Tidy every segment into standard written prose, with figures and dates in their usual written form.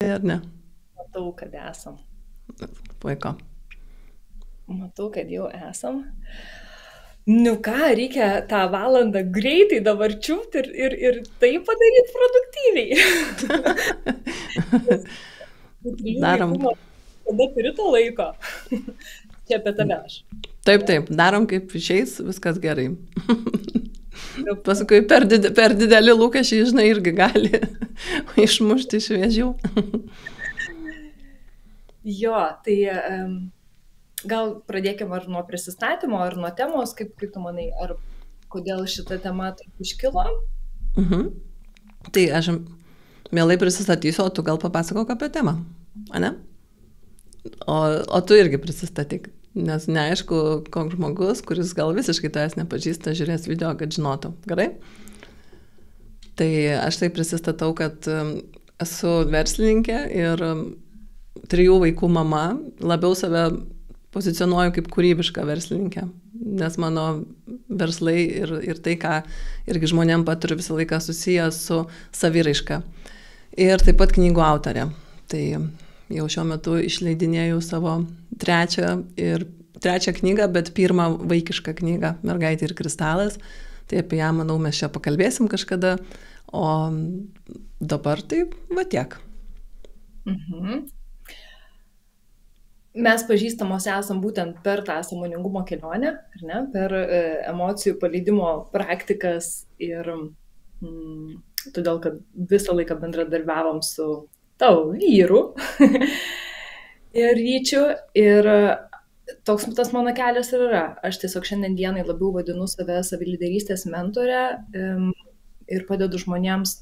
ar ne? Matau, kad esam. Puiku. Matau, kad jau esam. Nu ką, reikia tą valandą greitai dabar čiūpti ir tai padaryti produktyviai. Po 3 Darom. vaikų, kada turi to laiko? Čia apie tave aš. Taip, taip, darom kaip išeis, viskas gerai. Paskui per dideli lūkesčiai, žinai, irgi gali išmušti iš vėžių. Jo, tai gal pradėkime ar nuo prisistatymo, ar nuo temos, kaip tu manai, ar kodėl šita tema taip iškilo? Tai aš mielai prisistatysiu, o tu gal papasakok apie temą, ane? O tu irgi prisistatyk, nes neaišku, koks žmogus, kuris gal visiškai tavęs nepažįsta, žiūrės video, kad žinotų. Gerai? Tai aš tai prisistatau, kad esu verslininkė ir 3 vaikų mama, labiau save pozicionuoju kaip kūrybišką verslininkę, nes mano verslai ir tai, ką irgi žmonėm paturiu visą laiką susijęs su saviraiška. Ir taip pat knygų autorė. Tai jau šiuo metu išleidinėjau savo trečią knygą, bet pirmą vaikišką knygą Mergaitė ir kristalas. Tai apie ją, manau, mes čia pakalbėsim kažkada. O dabar tai va tiek. Mes pažįstamos esam būtent per tą sąmoningumo kelionę, ar ne? Per emocijų paleidimo praktikas ir todėl, kad visą laiką bendradarbiavom su tavo vyru ir Ryčiu. Ir toks tas mano kelias ir yra. Aš tiesiog šiandien dienai labiau vadinu save savilyderystės mentorę ir padedu žmonėms,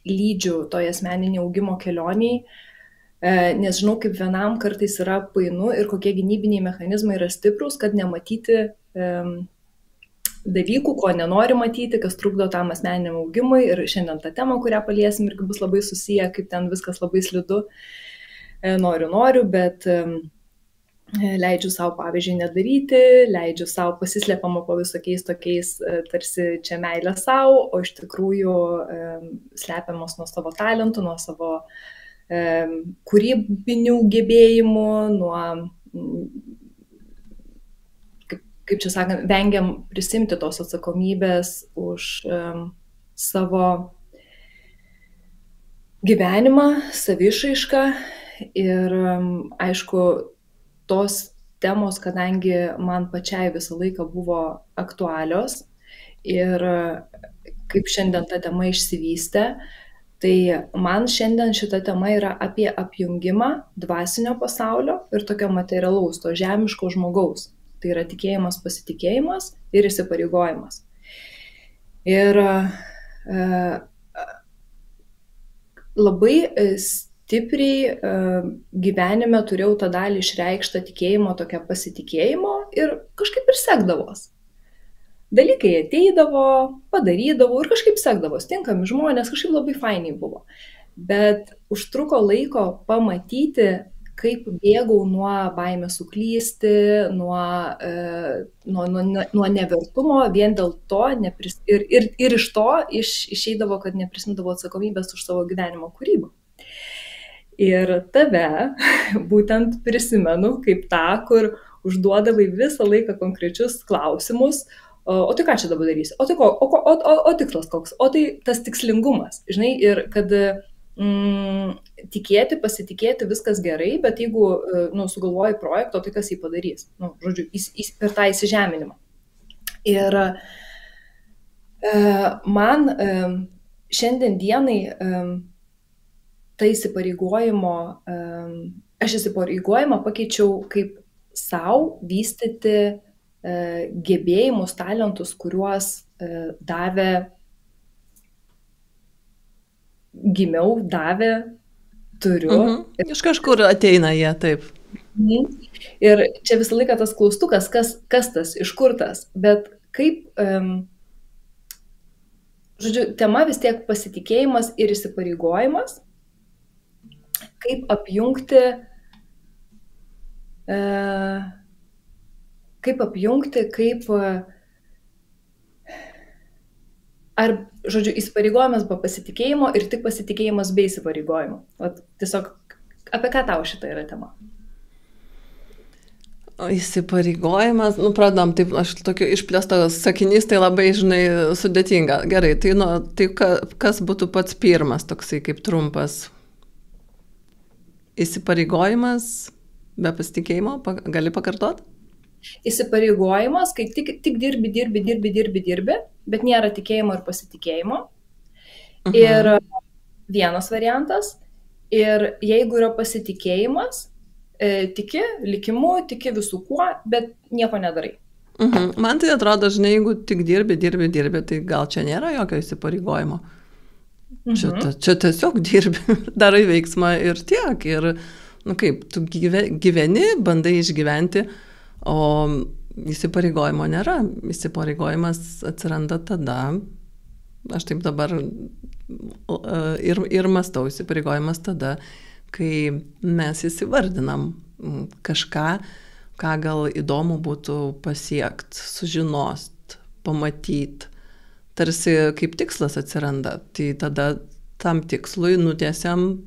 lydžiu toje asmeninio augimo kelioniai, nes žinau, kaip vienam kartais yra painu ir kokie gynybiniai mechanizmai yra stiprus, kad nematyti dalykų, ko nenori matyti, kas trukdo tam asmeniniam augimui. Ir šiandien tą temą, kurią paliesim, irgi bus labai susiję, kaip ten viskas labai slidu. Noriu, bet leidžiu savo, pavyzdžiui, nedaryti, leidžiu savo pasislepiamą po visokiais tokiais tarsi čia meilė savo, o iš tikrųjų slepiamos nuo savo talentų, nuo savo kūrybinių gebėjimų, nuo, kaip čia sakant, vengiam prisimti tos atsakomybės už savo gyvenimą, savišaišką. Ir aišku, tos temos, kadangi man pačiai visą laiką buvo aktualios ir kaip šiandien ta tema išsivystė, tai man šiandien šita tema yra apie apjungimą dvasinio pasaulio ir tokio materialaus, to žemiško žmogaus. Tai yra tikėjimas, pasitikėjimas ir įsipareigojimas. Ir labai stipriai gyvenime turėjau tą dalį išreikštą tikėjimo, tokią pasitikėjimo ir kažkaip ir sekdavos. Dalykai ateidavo, padarydavau ir kažkaip sekdavos, tinkami žmonės, kažkaip labai fainiai buvo. Bet užtruko laiko pamatyti, kaip bėgau nuo baimės suklysti, nuo nevertumo, vien dėl to, ir iš to išeidavo, kad neprisimdavau atsakomybės už savo gyvenimo kūrybą. Ir tave būtent prisimenu kaip tą, kur užduodavai visą laiką konkrečius klausimus. O tai ką čia dabar darysi? O tai ko? O tikslas koks? O tai tas tikslingumas, žinai, ir kad tikėti, pasitikėti, viskas gerai, bet jeigu sugalvoji projektą, tai kas jį padarys? Žodžiu, per tą įsižeminimą. Ir man šiandien dienai tai įsipareigojimo, aš įsipareigojimą pakeičiau kaip savo vystyti gebėjimus, talentus, kuriuos gimiau, turiu. Iš kažkur ateina jie, taip. Ir čia visą laiką tas klaustukas, kas tas, iš kur tas, bet kaip, žodžiu, tema vis tiek pasitikėjimas ir įsipareigojimas, kaip apjungti, ar žodžiu, įsipareigojimas be pasitikėjimo ir tik pasitikėjimas be įsipareigojimo. Vat, tiesiog, apie ką tau šita yra tema? Įsipareigojimas, pradam, taip, aš tokio išplėstas sakinys, tai labai, žinai, sudėtinga. Gerai, tai kas būtų pats pirmas, toksai kaip trumpas? Įsipareigojimas be pasitikėjimo, gali pakartot? Įsipareigojimas, kai tik dirbi, bet nėra tikėjimo ir pasitikėjimo. Ir vienas variantas. Ir jeigu yra pasitikėjimas, tiki likimu, tiki visų kuo, bet nieko nedarai. Man tai atrodo, žinai, jeigu tik dirbi, tai gal čia nėra jokio įsipareigojimo. Čia tiesiog dirbi, darai veiksmą ir tiek. Ir, kaip, tu gyveni, bandai išgyventi, o įsipareigojimo nėra. Įsipareigojimas atsiranda tada, aš taip dabar ir mąstau, įsipareigojimas tada, kai mes įsivardinam kažką, ką gal įdomu būtų pasiekt, sužinost, pamatyt. Tarsi kaip tikslas atsiranda, tai tada tam tikslui nutiesiam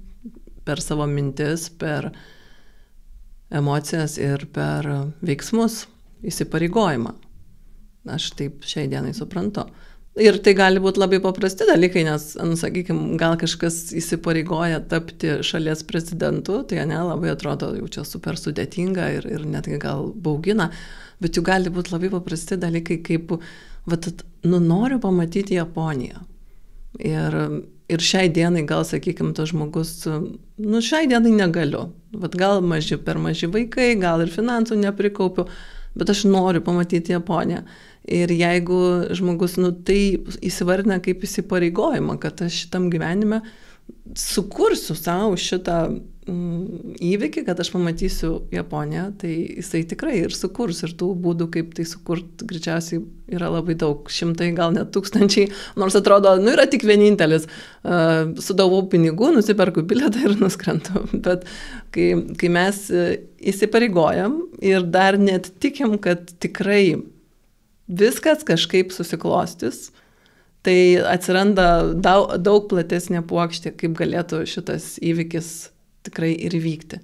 per savo mintis, per emocijas ir per veiksmus įsipareigojimą. Aš taip šiai dienai suprantu. Ir tai gali būti labai paprasti dalykai, nes, sakykime, gal kažkas įsipareigoja tapti šalies prezidentu, tai labai atrodo jau čia super sudėtinga ir netgi gal baugina, bet jų gali būti labai paprasti dalykai, kaip, noriu pamatyti Japoniją. Ir šiai dienai gal, sakykime, tas žmogus, šiai dienai negaliu. Gal per maži vaikai, gal ir finansų neprikaupiu, bet aš noriu pamatyti Japoniją. Ir jeigu žmogus, tai įsivardina kaip įsipareigojimą, kad aš šitam gyvenime sukursiu savo šitą įvykį, kad aš pamatysiu Japoniją, tai jisai tikrai ir sukurs. Ir tų būdų, kaip tai sukurt, greičiausiai yra labai daug, šimtai, gal net tūkstančiai, nors atrodo, yra tik vienintelis. Sudavau pinigų, nusiperku bilietą ir nuskrentu. Bet kai mes įsipareigojam ir dar net tikim, kad tikrai viskas kažkaip susiklostys, tai atsiranda daug platesnė puokštė, kaip galėtų šitas įvykis tikrai ir įvykti.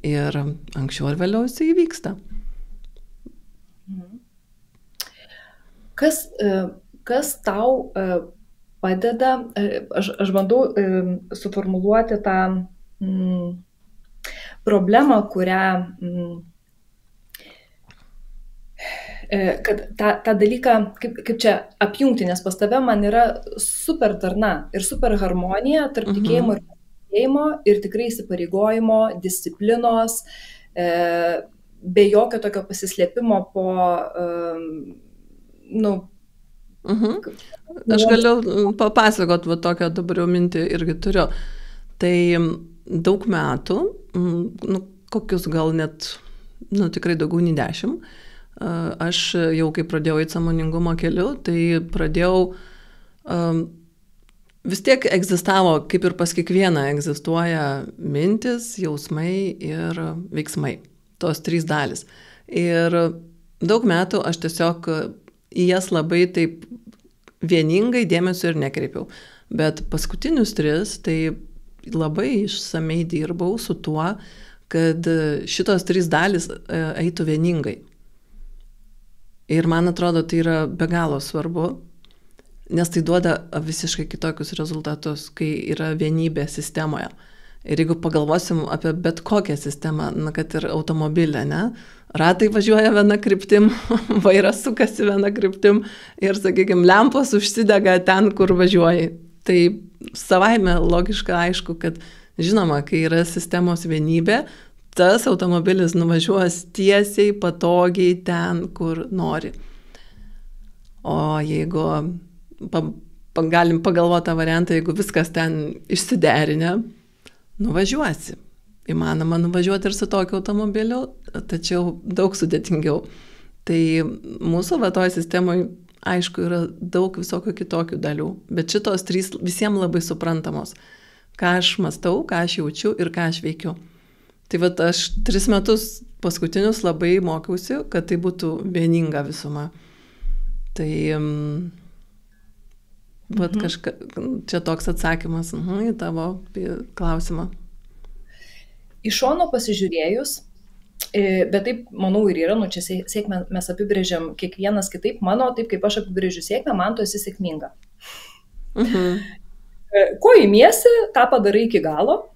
Ir anksčiau ar vėliau jis įvyksta. Kas tau padeda, aš bandau suformuluoti tą problemą, kurią kad tą dalyką, kaip čia apjungti, nes pas tave man yra super darna ir super harmonija tarp tikėjimo ir pasitikėjimo ir tikrai įsipareigojimo, disciplinos, be jokio tokio pasislėpimo po, Aš galiu papasakot, tokią dabar jau mintį irgi turiu. Tai daug metų, kokius gal net, tikrai daugiau nei 10, aš jau kai pradėjau eiti sąmoningumo keliu, tai pradėjau, vis tiek egzistavo, kaip ir pas kiekvieną, egzistuoja mintis, jausmai ir veiksmai. Tos 3 dalis. Ir daug metų aš tiesiog į jas labai taip vieningai dėmesio ir nekreipiau. Bet paskutinius 3, tai labai išsamei dirbau su tuo, kad šitos 3 dalis eitų vieningai. Ir man atrodo, tai yra be galo svarbu, nes tai duoda visiškai kitokius rezultatus, kai yra vienybė sistemoje. Ir jeigu pagalvosim apie bet kokią sistemą, kad ir automobilę, ratai važiuoja viena kryptim, vairas sukasi viena kryptim ir, sakykime, lempos užsidega ten, kur važiuoji. Tai savaime logiška, aišku, kad žinoma, kai yra sistemos vienybė, tas automobilis nuvažiuos tiesiai, patogiai ten, kur nori. O jeigu galim pagalvoti tą variantą, jeigu viskas ten išsiderinę, nuvažiuosi. Įmanoma nuvažiuoti ir su tokiu automobiliu, tačiau daug sudėtingiau. Tai mūsų toj sistemoje, aišku, yra daug visokių kitokių dalių, bet šitos 3 visiems labai suprantamos. Ką aš mąstau, ką aš jaučiu ir ką aš veikiu. Tai aš 3 metus paskutinius labai mokiausi, kad tai būtų vieninga visuma. Tai Vat čia toks atsakymas į tavo klausimą. Iš šono pasižiūrėjus, bet taip, manau, ir yra, čia sėkmę mes apibrėžiam kiekvienas kitaip, taip kaip aš apibrėžiu sėkmę, man tu esi sėkminga. Ko imiesi, tą padarai iki galo,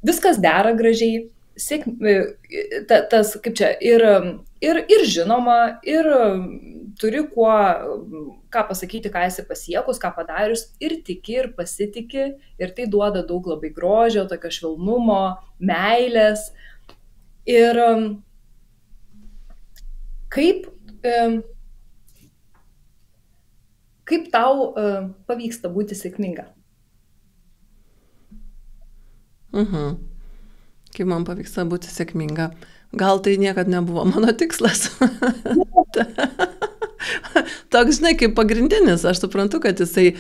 viskas dera gražiai, tas, kaip čia, ir žinoma, ir turi ką pasakyti, ką esi pasiekus, ką padarius, ir tiki, ir pasitiki, ir tai duoda daug labai grožio, tokio švelnumo, meilės. Ir kaip tau pavyksta būti sėkminga? Kaip man pavyksta būti sėkminga? Gal tai niekad nebuvo mano tikslas. Toks, žinai, kaip pagrindinis. Aš suprantu, kad jisai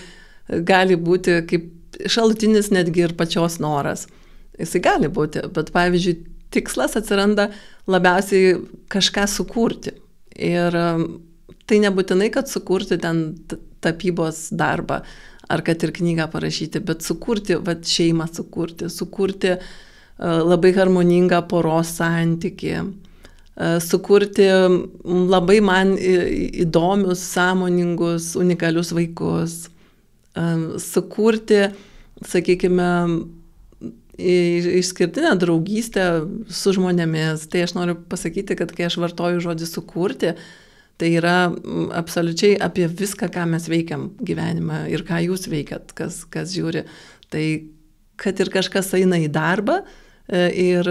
gali būti kaip šalutinis netgi ir pačios noras. Jisai gali būti, bet pavyzdžiui, tikslas atsiranda labiausiai kažką sukurti. Ir tai nebūtinai, kad sukurti ten tapybos darbą, ar kad ir knygą parašyti, bet sukurti, šeimą sukurti labai harmoningą poros santykį, sukurti labai man įdomius, sąmoningus, unikalius vaikus, sukurti, sakykime, išskirtinę draugystę su žmonėmis. Tai aš noriu pasakyti, kad kai aš vartoju žodį sukurti, tai yra absoliučiai apie viską, ką mes veikiam gyvenime ir ką jūs veikiat, kas žiūri. Tai kad ir kažkas eina į darbą ir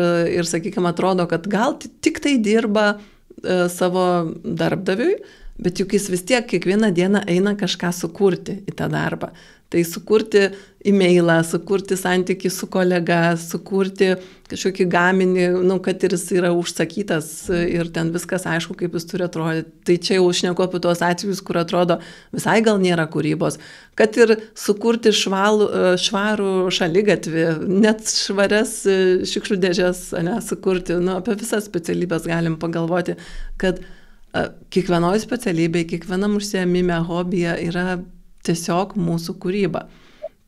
sakykime, atrodo, kad gal tik tai dirba savo darbdaviui, bet juk jis vis tiek kiekvieną dieną eina kažką sukurti į tą darbą. Tai sukurti e-mailą, sukurti santykį su kolega, sukurti kažkokį gaminį, kad ir jis yra užsakytas ir ten viskas aišku, kaip jis turi atrodyti. Tai čia jau šneku apie tuos atvejus, kur atrodo visai gal nėra kūrybos. Kad ir sukurti švarų šaligatvį, net švarias šiukšlių dėžes, sukurti. Apie visas specialybės galim pagalvoti, kad kiekvienoj specialybėje, kiekvienam užsiėmime, hobyje yra tiesiog mūsų kūryba.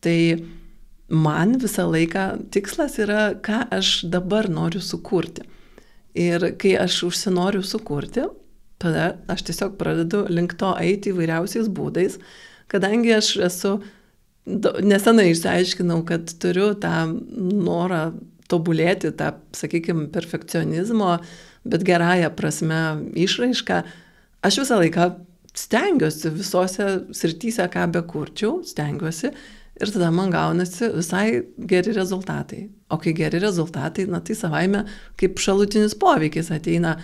Tai man visą laiką tikslas yra, ką aš dabar noriu sukurti. Ir kai aš užsinoriu sukurti, tada aš tiesiog pradedu link to eiti įvairiausiais būdais, kadangi aš esu, nesenai išsiaiškinau, kad turiu tą norą tobulėti, tą, sakykime, perfekcionizmo, bet gerąją prasme išraišką, aš visą laiką stengiuosi visose srityse, ką bekurčiau, stengiuosi ir tada man gaunasi visai geri rezultatai. O kai geri rezultatai, tai savaime kaip šalutinis poveikis ateina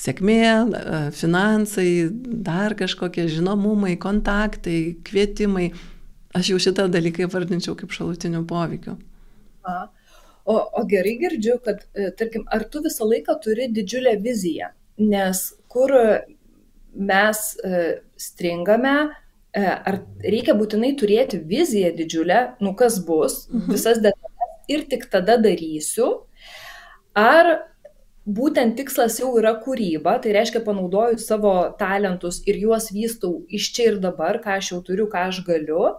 sėkmė, finansai, dar kažkokie žinomumai, kontaktai, kvietimai. Aš jau šitą dalyką vardinčiau kaip šalutinių poveikių. O gerai girdžiu, kad, tarkim, ar tu visą laiką turi didžiulę viziją, nes kur mes stringame, ar reikia būtinai turėti viziją didžiulę, kas bus, visas detalės ir tik tada darysiu, ar būtent tikslas jau yra kūryba, tai reiškia panaudoju savo talentus ir juos vystau iš čia ir dabar, ką aš jau turiu, ką aš galiu,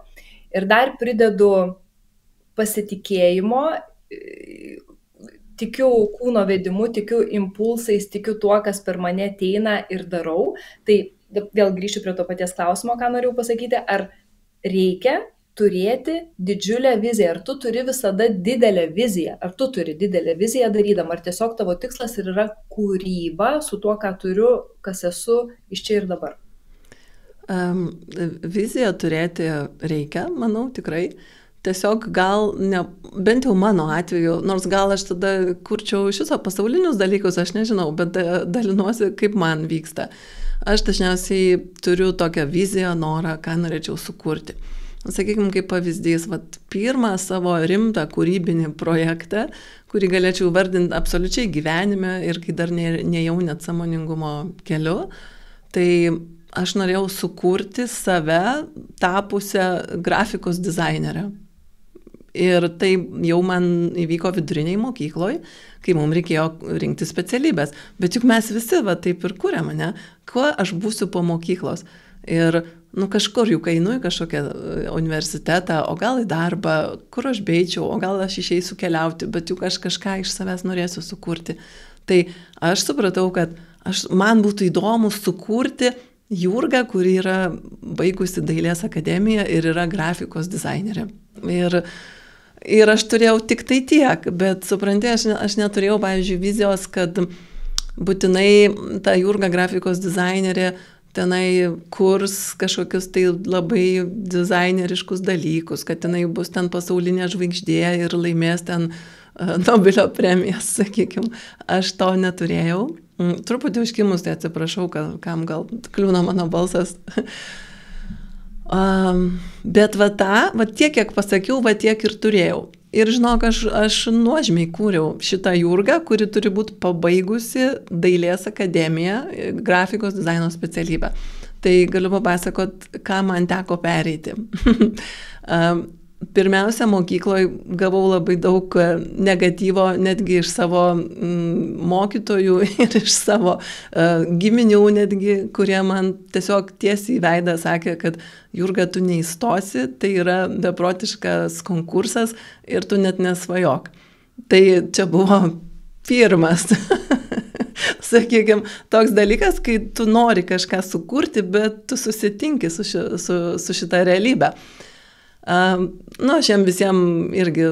ir dar pridedu pasitikėjimo, tikiu kūno vedimu, tikiu impulsais, tikiu tuo, kas per mane ateina ir darau. Tai vėl grįšiu prie to paties klausimo, ką norėjau pasakyti, ar reikia turėti didžiulę viziją, ar tu turi visada didelę viziją, ar tu turi didelę viziją darydama, ar tiesiog tavo tikslas ir yra kūryba su tuo, ką turiu, kas esu iš čia ir dabar. Viziją turėti reikia, manau, tikrai. Tiesiog gal, bent jau mano atveju, nors gal aš tada kurčiau iš viso pasaulinius dalykus, aš nežinau, bet dalinuosi, kaip man vyksta. Aš dažniausiai turiu tokią viziją, norą, ką norėčiau sukurti. Sakykime, kaip pavyzdys, pirmą savo rimtą kūrybinį projektą, kurį galėčiau vardinti absoliučiai gyvenime ir kai dar nejau net sąmoningumo keliu, tai aš norėjau sukurti save tapusią grafikos dizainerę. Ir tai jau man įvyko viduriniai mokykloj, kai mums reikėjo rinkti specialybės. Bet juk mes visi taip ir kuriam, ne? Kuo aš būsiu po mokyklos? Ir nu kažkur juk einu į kažkokią universitetą, o gal į darbą, kur aš beičiau, o gal aš išeisiu keliauti, bet juk aš kažką iš savęs norėsiu sukurti. Tai aš supratau, kad man būtų įdomu sukurti Jurgą, kuri yra baigusi Dailės akademiją ir yra grafikos dizainerė. Ir aš turėjau tik tai tiek, bet supranti, aš neturėjau, pavyzdžiui, vizijos, kad būtinai ta Jurga grafikos dizainerė tenai kurs kažkokius tai labai dizaineriškus dalykus, kad tenai bus ten pasaulinė žvaigždė ir laimės ten Nobelio premijas, sakykime. Aš to neturėjau. Truputį užkimus, tai atsiprašau, kam gal kliūna mano balsas. Bet tiek, kiek pasakiau, tiek ir turėjau. Ir žinok, aš nuožmiai kūriau šitą Jurgą, kuri turi būti pabaigusi Dailės akademiją, grafikos dizaino specialybę. Tai galiu papasakot, ką man teko pereiti. Pirmiausia, mokykloje gavau labai daug negatyvo, netgi iš savo mokytojų ir iš savo giminių netgi, kurie man tiesiog tiesiai į veidą sakė, kad Jurga, tu neįstosi, tai yra beprotiškas konkursas ir tu net nesvajok. Tai čia buvo pirmas, sakykime, toks dalykas, kai tu nori kažką sukurti, bet tu susitinki su šita realybė. Aš jam visiems irgi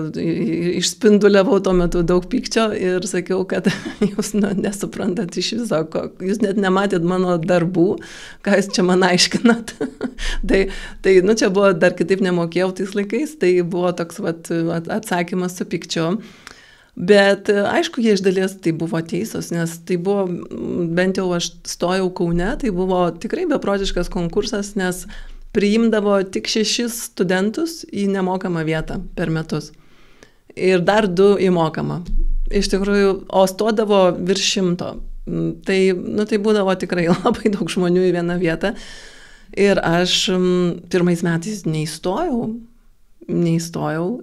išspinduliavau tuo metu daug pykčio ir sakiau, kad jūs nesuprantat iš viso, jūs net nematėt mano darbų, ką jūs čia man aiškinat. tai čia buvo, dar kitaip nemokėjau tais laikais, tai buvo toks atsakymas su pykčiu. Bet aišku, jie iš dalies tai buvo teisus, nes tai buvo, bent jau aš stojau Kaune, tai buvo tikrai beprotiškas konkursas, nes priimdavo tik 6 studentus į nemokamą vietą per metus. Ir dar 2 į mokamą. Iš tikrųjų, o stodavo virš 100. Tai būdavo tikrai labai daug žmonių į vieną vietą. Ir aš pirmais metais neįstojau.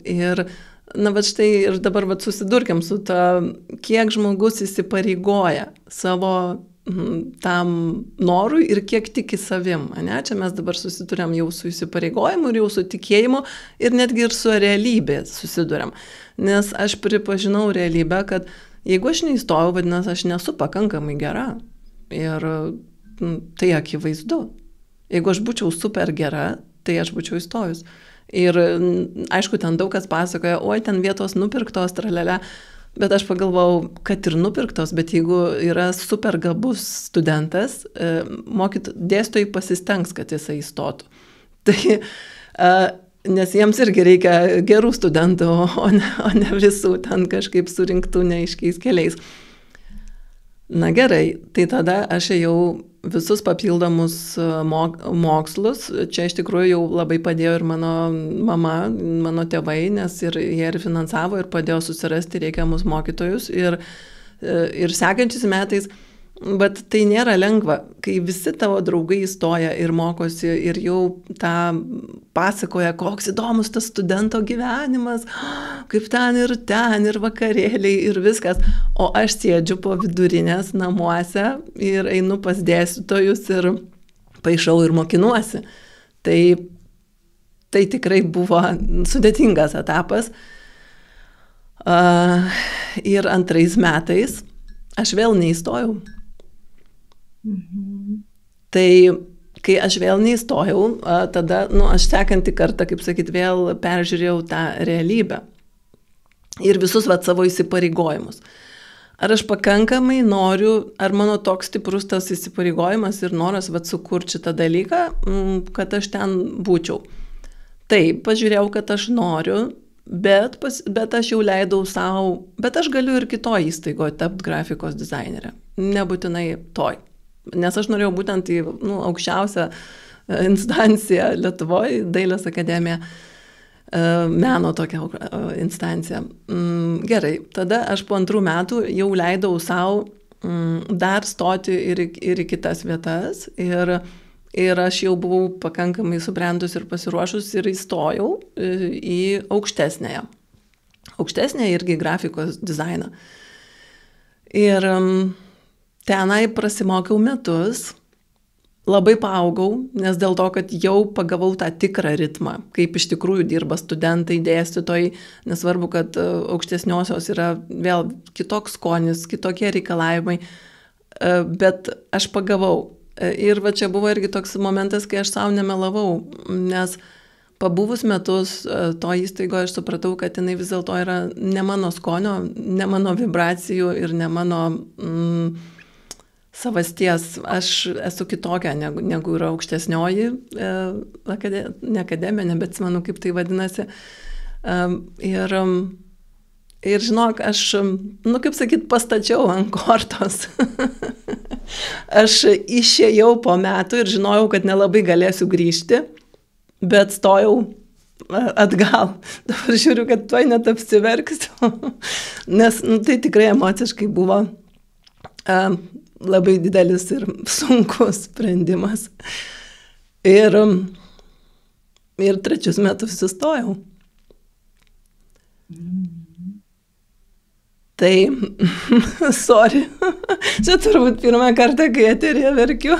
Ir, štai ir dabar susidurkiam su ta, kiek žmogus įsipareigoja savo tam norui ir kiek tiki savim. Čia mes dabar susiduriam jau su įsipareigojimu ir jau su tikėjimu ir netgi ir su realybė susiduriam. Nes aš pripažinau realybę, kad jeigu aš neįstojau, vadinasi, aš nesu pakankamai gera. Ir tai akivaizdu. Jeigu aš būčiau super gera, tai aš būčiau įstojus. Ir aišku, ten daug kas pasakoja, oi, ten vietos nupirktos, tralelė. Bet aš pagalvojau, kad ir nupirktos, bet jeigu yra super gabus studentas, dėstytojai pasistengs, kad jisai įstotų. Tai, nes jiems irgi reikia gerų studentų, o ne visų ten kažkaip surinktų neaiškiais keliais. Na gerai, tai tada aš ėjau visus papildomus mokslus. Čia iš tikrųjų jau labai padėjo ir mano mama, mano tėvai, nes ir jie ir finansavo ir padėjo susirasti reikiamus mokytojus. Ir sekančiais metais, bet tai nėra lengva, kai visi tavo draugai įstoja ir mokosi ir jau tą pasakoja, koks įdomus tas studento gyvenimas, kaip ten ir vakarėliai ir viskas. O aš sėdžiu po vidurinės namuose ir einu pas dėstytojus ir paišau ir mokinuosi. Tai tikrai buvo sudėtingas etapas. Ir antrais metais aš vėl neįstojau. Tai kai aš vėl neįstojau, tada, aš sekantį kartą, kaip sakyt, vėl peržiūrėjau tą realybę ir visus savo įsipareigojimus. Ar aš pakankamai noriu, ar mano toks stiprus tas įsipareigojimas ir noras sukurti šitą dalyką, kad aš ten būčiau. Taip, pažiūrėjau, kad aš noriu, bet aš jau leidau savo, bet aš galiu ir kitoj įstaigoje tapti grafikos dizainerė, nebūtinai toj. Nes aš norėjau būtent į aukščiausią instanciją Lietuvoje, Dailės akademiją, meno tokią instanciją. Gerai, tada aš po 2 metų jau leidau savo dar stoti ir į kitas vietas ir aš jau buvau pakankamai subrendus ir pasiruošus ir įstojau į aukštesnėje. Aukštesnėje irgi grafikos dizainą. Ir tenai prasimokiau metus labai paaugau, nes dėl to, kad jau pagavau tą tikrą ritmą, kaip iš tikrųjų dirba studentai, dėstytojai, nesvarbu, kad aukštesniosios yra vėl kitoks skonis, kitokie reikalavimai, bet aš pagavau. Ir va čia buvo irgi toks momentas, kai aš savo nemelavau, nes pabuvus metus to įstaigo aš supratau, kad jinai vis dėlto yra ne mano skonio, ne mano vibracijų ir ne mano savasties. Aš esu kitokia negu yra aukštesnioji ne akademija, bet atsimenu, kaip tai vadinasi. Ir žinok, aš, kaip sakyt, pastačiau ant kortos. Aš išėjau po metų ir žinojau, kad nelabai galėsiu grįžti. Bet stojau atgal. Dabar žiūriu, kad tuoj net apsiverksiu. Nes tai tikrai emociškai buvo labai didelis ir sunkus sprendimas. Ir 3 metus įstojau. Tai, sorry, čia turbūt pirmą kartą, kai eteryje verkiu.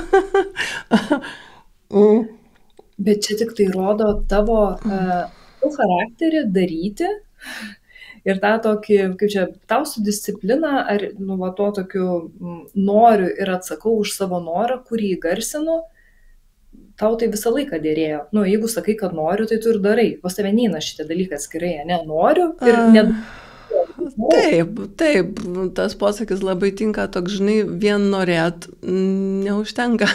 Bet čia tik tai rodo tavo charakterį daryti ir tą tokį, kaip čia, tau su disciplina, ar tuo tokiu noriu ir atsakau už savo norą, kurį įgarsinu, tau tai visą laiką dėrėjo. Jeigu sakai, kad noriu, tai tu ir darai. Pas tave neina šitie dalykai atskirai, ne? Noriu ir Taip, tas posakis labai tinka, toks, žinai, vien norėt neužtenka.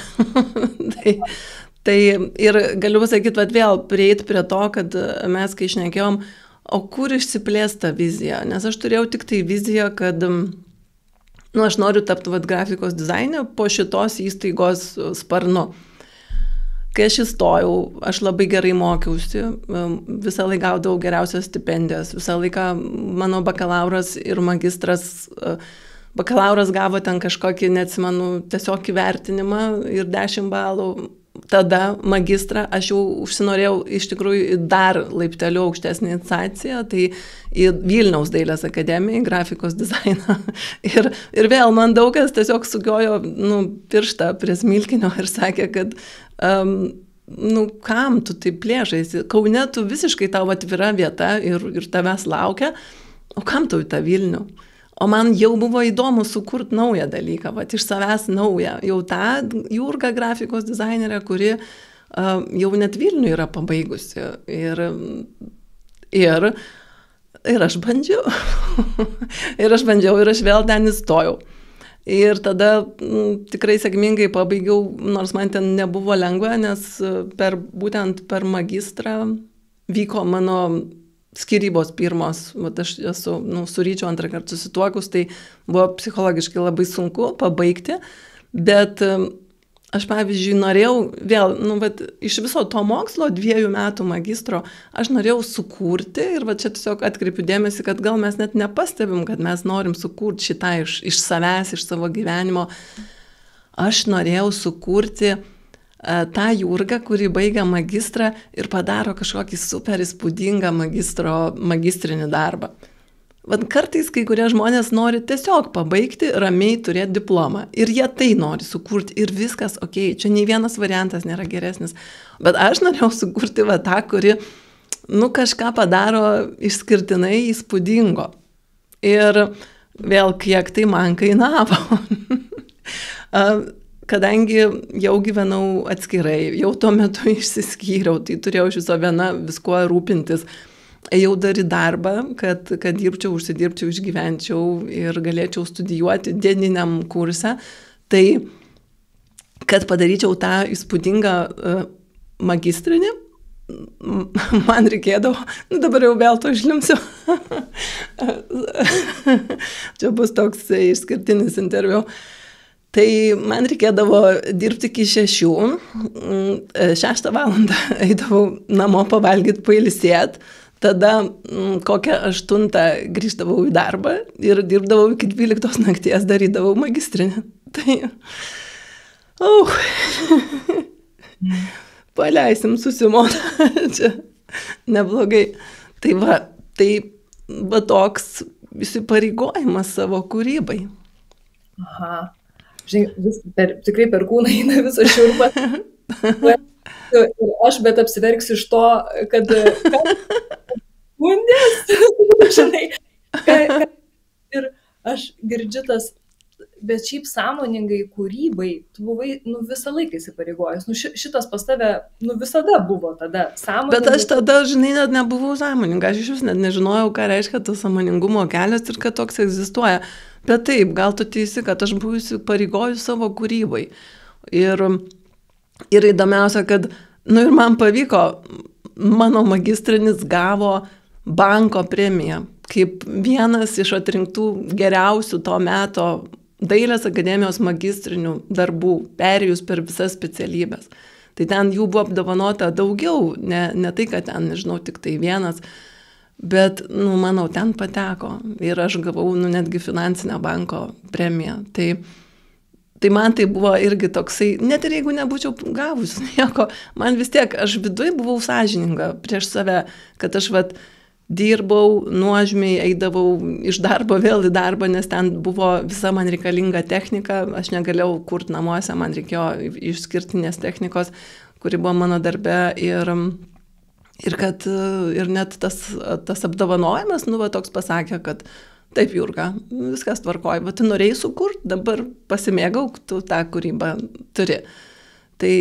Tai ir galiu pasakyti, vėl prieiti prie to, kad mes, kai šnekėjom, o kur išsiplės ta vizija? Nes aš turėjau tik tai viziją, kad aš noriu tapti grafikos dizainė po šitos įstaigos sparnu. Kai aš įstojau, aš labai gerai mokiausi, visą laiką gaudavau geriausias stipendijas, visą laiką mano bakalauras ir magistras, bakalauras gavo ten kažkokį, neatsimenu, tiesiog įvertinimą ir 10 balų. Tada magistrą aš jau užsinorėjau iš tikrųjų dar laipteliu aukštesnį instanciją, tai į Vilniaus dailės akademiją, grafikos dizainą. Ir vėl man daug kas tiesiog sugiojo pirštą prie smilkinio ir sakė, kad kam tu taip plėšaisi? Kaune tu visiškai tavo atvira vieta ir tavęs laukia, o kam tu į tą Vilnių? O man jau buvo įdomu sukurti naują dalyką, iš savęs naują. Jau tą Jurgą grafikos dizainerę, kuri jau net Vilnių yra pabaigusi. Ir aš bandžiau. Ir aš vėl ten įstojau. Ir tada tikrai sėkmingai pabaigiau, nors man ten nebuvo lengva, nes būtent per magistrą vyko mano skyrybos pirmos, aš esu su Ryčiu 2 kartą susituokus, tai buvo psichologiškai labai sunku pabaigti, bet aš, pavyzdžiui, norėjau vėl, iš viso to mokslo 2 metų magistro, aš norėjau sukurti ir čia tiesiog atkreipiu dėmesį, kad gal mes net nepastebim, kad mes norim sukurti šitą iš savęs, iš savo gyvenimo. Aš norėjau sukurti tą Jurgą, kuri baigia magistrą ir padaro kažkokį super įspūdingą magistrinį darbą. Kartais kai kurie žmonės nori tiesiog pabaigti, ramiai turėti diplomą. Ir jie tai nori sukurti ir viskas, čia nei vienas variantas nėra geresnis. Bet aš norėjau sukurti tą, kuri, kažką padaro išskirtinai įspūdingo. Ir vėl kiek tai man kainavo. Kadangi jau gyvenau atskirai, jau tuo metu išsiskyriau, tai turėjau iš viso viena viskuo rūpintis. Ėjau daryti darbą, kad dirbčiau, užsidirbčiau, išgyvenčiau ir galėčiau studijuoti dieniniam kurse. Tai, kad padaryčiau tą įspūdingą magistrinį, man reikėdavo, dabar jau vėl to išlimsiu. Čia bus toks išskirtinis interviu. Tai man reikėdavo dirbti iki 6, 6 valandą eidavau namo pavalgyti, pailsėti, tada kokią 8 grįždavau į darbą ir dirbdavau iki 12 nakties, darydavau magistrinę. Tai, paleisim susimotą, čia neblogai. Tai toks įsipareigojimas savo kūrybai. Aha. žinai, tikrai per kūną eina visą šiurpą. Ir aš, bet apsiverksiu iš to, kad skundės, žinai, ir aš girdžiu tas, bet šiaip sąmoningai kūrybai, tu buvai, visą laiką įsipareigojęs, šitas pas tave, visada buvo tada sąmoningai. Bet aš tada, žinai, net nebuvau sąmoninga, aš iš vis net nežinojau, ką reiškia tas sąmoningumo kelias ir kad toks egzistuoja. Bet taip, gal tu teisi, kad aš buvau įsipareigojus savo kūrybai. Ir įdomiausia, kad, ir man pavyko, mano magistrinis gavo banko premiją, kaip vienas iš atrinktų geriausių to meto Dailės akademijos magistrinių darbų, perėjus per visas specialybės. Tai ten jų buvo apdovanota daugiau, ne tai, kad ten, nežinau, tik tai vienas, bet, manau, ten pateko. Ir aš gavau, netgi finansinę banko premiją. Tai man tai buvo irgi toksai, net ir jeigu nebūčiau gavus nieko, man vis tiek, aš viduj buvau sąžininga prieš save, kad aš dirbau, nuožmiai eidavau iš darbo vėl į darbą, nes ten buvo visa man reikalinga technika, aš negalėjau kurti namuose, man reikėjo išskirtinės technikos, kuri buvo mano darbe ir net tas apdovanojimas, toks pasakė, kad taip, Jurga, viskas tvarkoja, bet tu norėjai sukurti, dabar pasimėgauk, tu tą kūrybą turi. Tai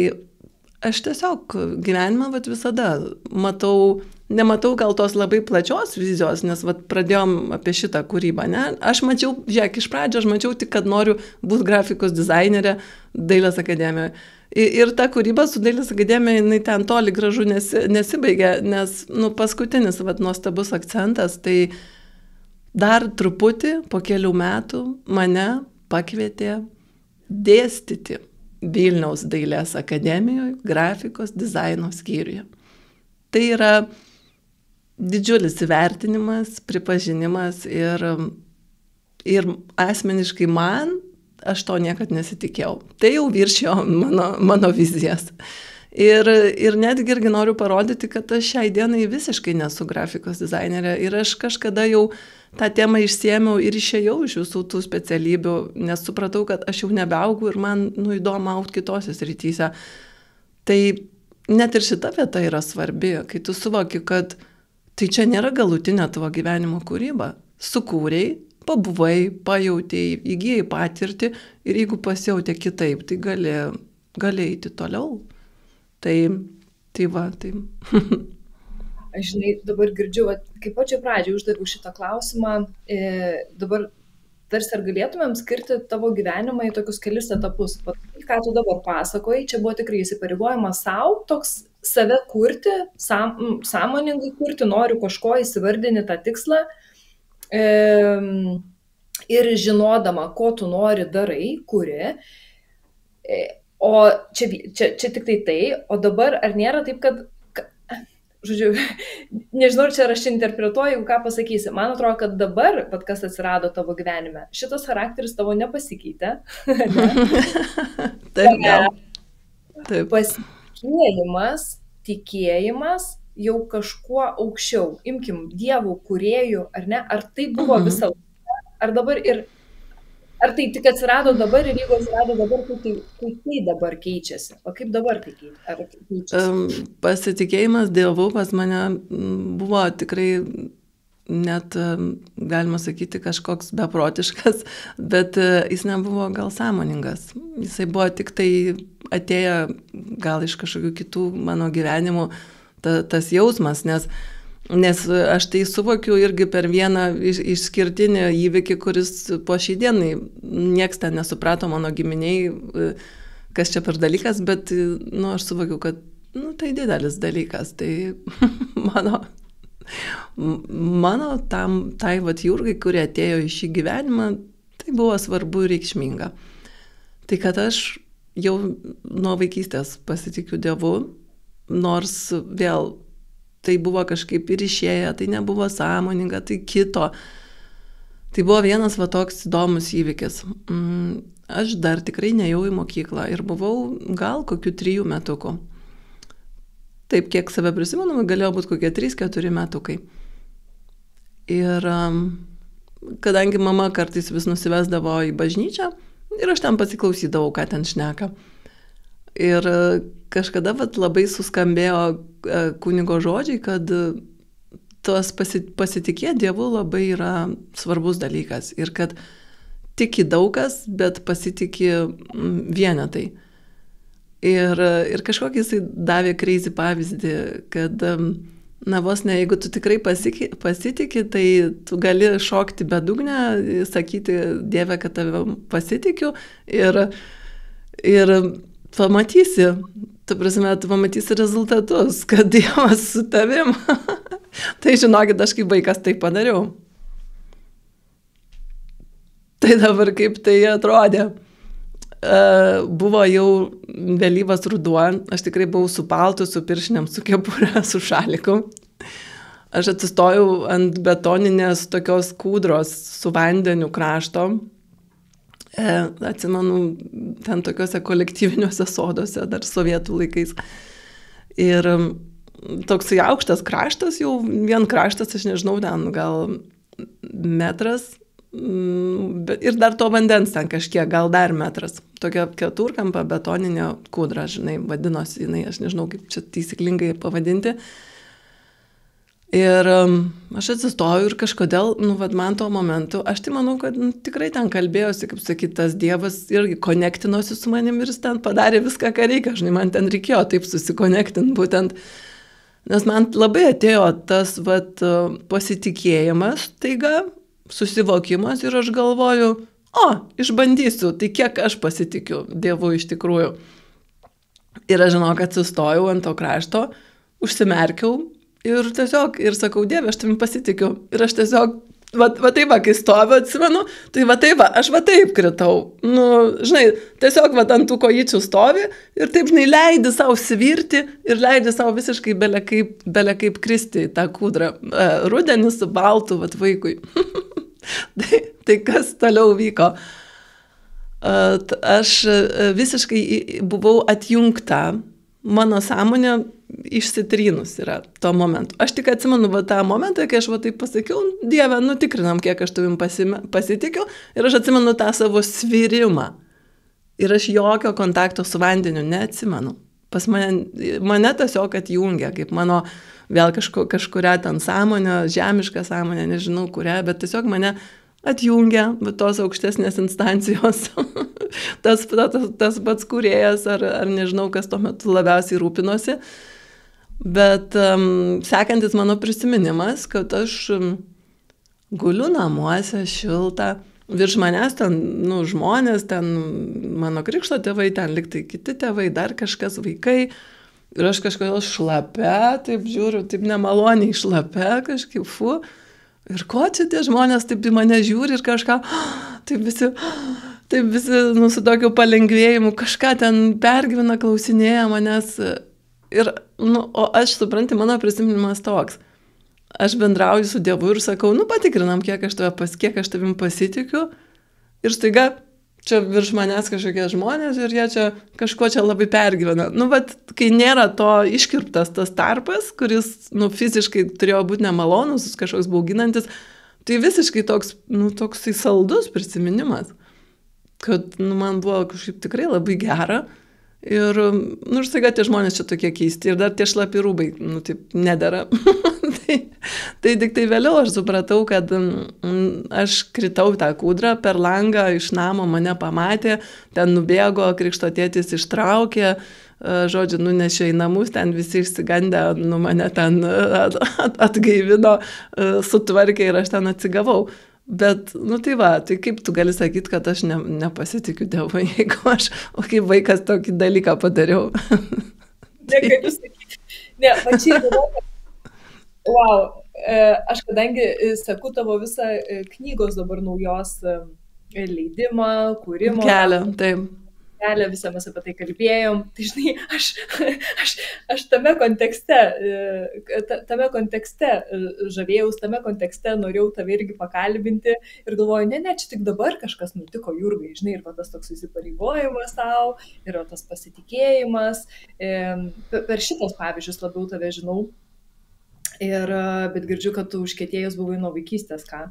aš tiesiog gyvenimą visada nematau gal tos labai plačios vizijos, nes pradėjom apie šitą kūrybą, ne? Aš mačiau, žiūrėk, iš pradžio aš mačiau tik, kad noriu būti grafikos dizainerė Dailės akademijoje. Ir ta kūryba su Dailės akademija, jinai ten toli gražu nesibaigė, nes paskutinis nuostabus akcentas, tai dar truputį po kelių metų mane pakvietė dėstyti Vilniaus Dailės akademijoje grafikos dizaino skyriuje. Tai yra didžiulis įvertinimas, pripažinimas ir asmeniškai aš to niekad nesitikėjau. Tai jau viršijo mano vizijas. Ir netgi irgi noriu parodyti, kad aš šiai dienai visiškai nesu grafikos dizainerė ir aš kažkada jau tą temą išsiėmiau ir išėjau iš visų tų specialybių, nes supratau, kad aš jau nebeaugu ir man įdomu augti kitose srityse. Tai net ir šita vieta yra svarbi, kai tu suvoki, kad tai čia nėra galutinė tavo gyvenimo kūryba. Sukūrei, pabuvai, pajautei, įgyjai patirtį ir jeigu pasijautė kitaip, tai gali eiti toliau. Tai. Aš, žinai, dabar girdžiu, kaip pačioj pradžioj uždaviau šitą klausimą, dabar tarsi ar galėtumėm skirti tavo gyvenimą į tokius kelis etapus. Ką tu dabar pasakojai, čia buvo tikrai įsipareigojimas savo, toks save kurti, sąmoningai kurti, noriu kažko, įsivardini tą tikslą ir žinodama, ko tu nori darai, kuri. O čia tik tai, o dabar ar nėra taip, kad, žodžiu, nežinau, čia aš interpretuoju, ką pasakysi. Man atrodo, kad dabar, kas atsirado tavo gyvenime, šitas charakteris tavo nepasikeitė. Taip. Pasitikėjimas, tikėjimas jau kažkuo aukščiau. Imkim dievų, kūrėjų, ar ne? Ar tai buvo visą laiką? Ar dabar ar tai tik atsirado dabar ir jeigu atsirado dabar, tai dabar keičiasi? O kaip dabar tai keičiasi? Pasitikėjimas Dievu pas mane buvo tikrai net, galima sakyti, kažkoks beprotiškas, bet jis nebuvo gal sąmoningas. Jisai buvo tik tai atėję gal iš kažkokių kitų mano gyvenimų tas jausmas, nes aš tai suvokiu irgi per vieną išskirtinį įvykį, kuris po šiai dienai nieks ten nesuprato mano giminiai, kas čia per dalykas, bet aš suvokiu, kad tai didelis dalykas. Tai mano tai Jurgai, kurie atėjo į šį gyvenimą, tai buvo svarbu ir reikšminga. Tai kad aš jau nuo vaikystės pasitikiu Dievu, nors vėl tai buvo kažkaip ir išėję, tai nebuvo sąmoninga, tai kito. Tai buvo vienas toks įdomus įvykis. Aš dar tikrai nejau į mokyklą ir buvau gal kokių 3 metukų. Taip, kiek save prisimenu, galėjo būti kokie 3-4 metukai. Ir kadangi mama kartais vis nusivesdavo į bažnyčią, Ir aš ten pasiklausydavau, ką ten šneka. Ir kažkada labai suskambėjo kunigo žodžiai, kad tas pasitikėti Dievu labai yra svarbus dalykas. Ir kad tiki daugas, bet pasitiki vienetai. Ir kažkokį jisai davė crazy pavyzdį, kad na vos ne, jeigu tu tikrai pasitiki, tai tu gali šokti bedugnę, sakyti Dieve, kad tave pasitikiu ir pamatysi, tu pamatysi rezultatus, kad Dievas su tavim. Tai žinokit, aš kaip vaikas tai padariau. Tai dabar kaip tai atrodė. Buvo jau vėlyvas ruduo, aš tikrai buvau su paltu, su piršiniam, su kepure, su šaliku. Aš atsistojau ant betoninės tokios kūdros su vandeniu krašto. Atsimenu, ten tokiuose kolektyviniuose soduose, dar sovietų laikais. Ir toksai aukštas kraštas, jau vien kraštas, aš nežinau, ten gal metras. Ir dar to vandens ten kažkiek, gal dar metras. Tokia keturkampa betoninė kūdra, žinai, vadinosi jinai, aš nežinau, kaip čia taisyklingai pavadinti. Ir aš atsistoju ir kažkodėl, man tuo momentu, aš tai manau, kad tikrai ten kalbėjosi, kaip sakyt, tas Dievas irgi konektinosi su manim ir jis ten padarė viską, ką reikia, žinai, man ten reikėjo taip susikonektinti būtent. Nes man labai atėjo tas, pasitikėjimas taiga, susivokimas ir aš galvoju, išbandysiu, tai kiek aš pasitikiu Dievu iš tikrųjų. Ir aš žinau, kad atsistojau ant to krašto, užsimerkiau ir tiesiog, ir sakau, Dieve, aš tavim pasitikiu. Ir aš tiesiog, kai stoviu, atsimenu, tai aš taip kritau. Žinai, tiesiog ant tų kojyčių stovi ir taip, žinai, leidi savo svirti ir leidi savo visiškai bele kaip kristi į tą kūdrą. Rudenį su baltu, vaikui. Tai kas toliau vyko? Aš visiškai buvau atjungta, mano sąmonė išsitrynus yra tuo momentu. Aš tik atsimenu tą momentą, kai aš taip pasakiau, Dieve, tikrinam, kiek aš tavim pasitikiu, ir aš atsimenu tą savo svirimą. Ir aš jokio kontakto su vandeniu neatsimenu. Pas mane tiesiog atjungia, kaip mano vėl kažkuria ten sąmonė, žemiška sąmonė, nežinau kurią, bet tiesiog mane atjungia tos aukštesnės instancijos. tas pats kūrėjas ar nežinau, kas tuo metu labiausiai rūpinosi. Bet sekantis mano prisiminimas, kad aš guliu namuose šilta, virš manęs ten, žmonės, ten mano krikšto tėvai, ten liktai kiti tėvai, dar kažkas vaikai. Ir aš kažkodėl šlapia, taip žiūriu, taip nemaloniai šlapia, kažkaip Ir ko čia tie žmonės taip į mane žiūri ir kažką, taip visi su tokiu palengvėjimu, kažką ten pergyvena, klausinėja manęs. Ir, o aš supranti, mano prisiminimas toks. Aš bendrauju su Dievu ir sakau, patikrinam, kiek aš tavim pasitikiu. Ir staiga, čia virš manęs kažkokie žmonės ir jie čia kažko čia labai pergyvena. Kai nėra to iškirptas tas tarpas, kuris, fiziškai turėjo būti nemalonus, kažkoks bauginantis, tai visiškai toksai saldus prisiminimas, kad, man buvo kažkaip tikrai labai gera. Ir, staiga tie žmonės čia tokie keisti ir dar tie šlapi rūbai, taip nedera. tai tik tai vėliau aš supratau, kad aš kritau tą kūdrą, per langą iš namo mane pamatė, ten nubėgo, krikšto tėtis ištraukė, žodžiu, nunešė į namus, ten visi išsigandę, mane ten atgaivino, sutvarkė ir aš ten atsigavau. Bet, tai kaip tu gali sakyti, kad aš nepasitikiu Dievu, jeigu aš, kaip vaikas tokį dalyką padariau. Negaliu sakyti. Ne, pačiai galvoju, aš kadangi seku tavo visą knygos dabar naujos leidimą, kūrimo. Kelią, taip. Visą mes apie tai kalbėjom. Tai žinai, aš tame kontekste žavėjaus, tame kontekste norėjau tave irgi pakalbinti ir galvoju, ne, čia tik dabar kažkas nutiko Jurgai, žinai, ir tas toks įsipareigojimas tau, ir tas pasitikėjimas. Per šitos pavyzdžius labiau tave žinau. Bet girdžiu, kad tu užkietėjus buvai nuo vaikystės, ką?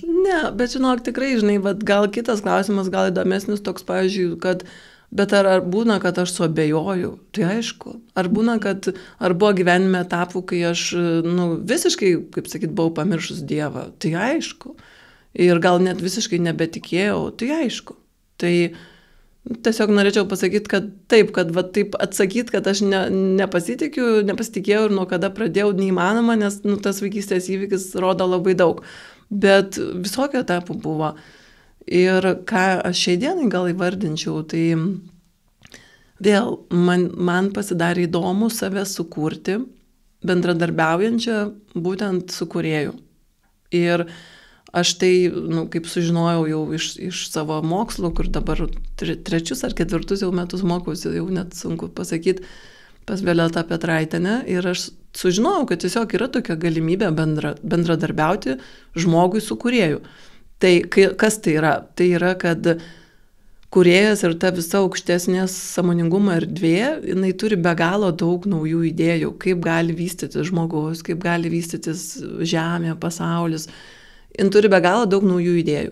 Ne, bet žinok, tikrai, žinai, vat, gal kitas klausimas, gal įdomesnis toks, pavyzdžiui, kad, bet ar būna, kad aš suabejoju? Tai aišku. Ar būna, kad, ar buvo gyvenime etapų, kai aš, nu, visiškai, kaip sakyt, buvau pamiršus Dievą? Tai aišku. Ir gal net visiškai nebetikėjau? Tai aišku. Tai tiesiog norėčiau pasakyti, kad taip, kad va, taip atsakyti, kad aš nepasitikėjau ir nuo kada pradėjau neįmanoma, nes nu, tas vaikystės įvykis rodo labai daug. Bet visokio etapų buvo. Ir ką aš šiai dienai gal įvardinčiau, tai vėl man pasidarė įdomu save sukurti, bendradarbiaujančią būtent su kūrėju. Ir aš tai, nu, kaip sužinojau jau iš savo mokslų, kur dabar 3 ar 4 jau metus mokausi, jau net sunku pasakyti, pas Violetą Petraitienę. Ir aš sužinojau, kad tiesiog yra tokia galimybė bendradarbiauti žmogui su kūrėju. Tai kas tai yra? Tai yra, kad kūrėjas ir ta visa aukštesnės sąmoningumo erdvė, jinai turi be galo daug naujų idėjų, kaip gali vystytis žmogus, kaip gali vystytis žemė, pasaulis. Jin turi be galo daug naujų idėjų.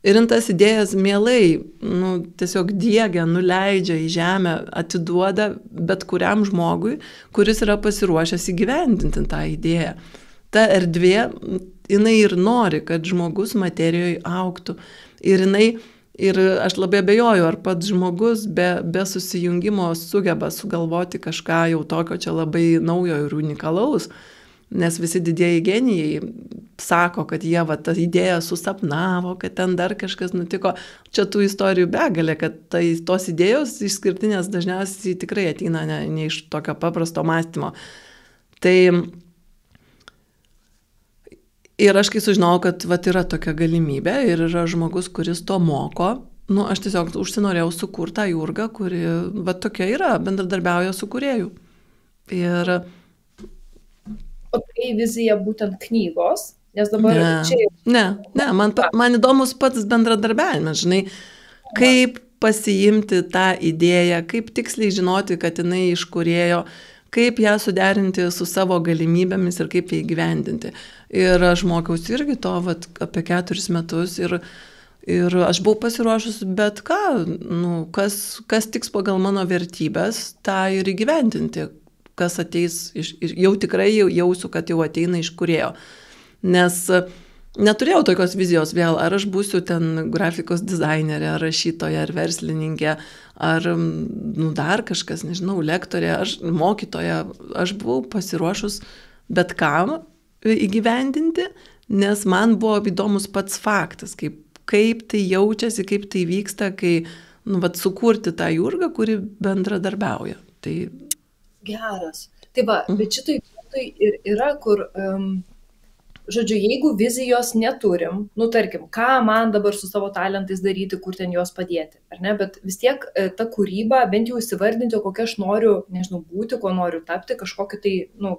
Ir jin tas idėjas mielai, nu, tiesiog diegia, nuleidžia į žemę, atiduoda bet kuriam žmogui, kuris yra pasiruošęs įgyvendinti tą idėją. Ta erdvė, jinai ir nori, kad žmogus materijoje augtų. Ir aš labai abejoju, ar pats žmogus be susijungimo sugeba sugalvoti kažką jau tokio čia labai naujo ir unikalaus. Nes visi didieji genijai sako, kad jie va, tą idėją susapnavo, kad ten dar kažkas nutiko. Čia tų istorijų begalė, kad tos idėjos išskirtinės dažniausiai tikrai ateina ne iš tokio paprasto mąstymo. Tai ir aš kai sužinojau, kad va, yra tokia galimybė ir yra žmogus, kuris to moko, nu, aš tiesiog užsinorėjau sukurti tą Jurgą, kuri va, tokia yra, bendradarbiauja su kūrėju. Ir O tai vizija būtent knygos, nes dabar čia... Ne, man įdomus pats bendradarbiavimas, žinai, kaip pasiimti tą idėją, kaip tiksliai žinoti, kad jinai iš kūrėjo, kaip ją suderinti su savo galimybėmis ir kaip ją įgyvendinti. Ir aš mokiausi irgi to vat, apie 4 metus ir aš buvau pasiruošusi bet ką, nu, kas tiks pagal mano vertybės, tą ir įgyvendinti. Kas ateis, jau tikrai jausiu, kad jau ateina iš kūrėjo. Nes neturėjau tokios vizijos vėl, ar aš būsiu ten grafikos dizainerė, ar rašytoja, ar verslininkė, ar nu, dar kažkas, nežinau, lektorė, mokytoja. Aš buvau pasiruošus bet kam įgyvendinti, nes man buvo įdomus pats faktas, kaip tai jaučiasi, kaip tai vyksta, kai nu, vat, sukurti tą Jurgą, kuri bendradarbiauja. Tai geras. Tai va, bet šitoj vietoj ir yra, kur, žodžiu, jeigu vizijos neturim, nu tarkim, ką man dabar su savo talentais daryti, kur ten juos padėti, ar ne, bet vis tiek ta kūryba, bent jau įsivardinti, kokia aš noriu, nežinau, būti, ko noriu tapti, kažkokį tai, nu,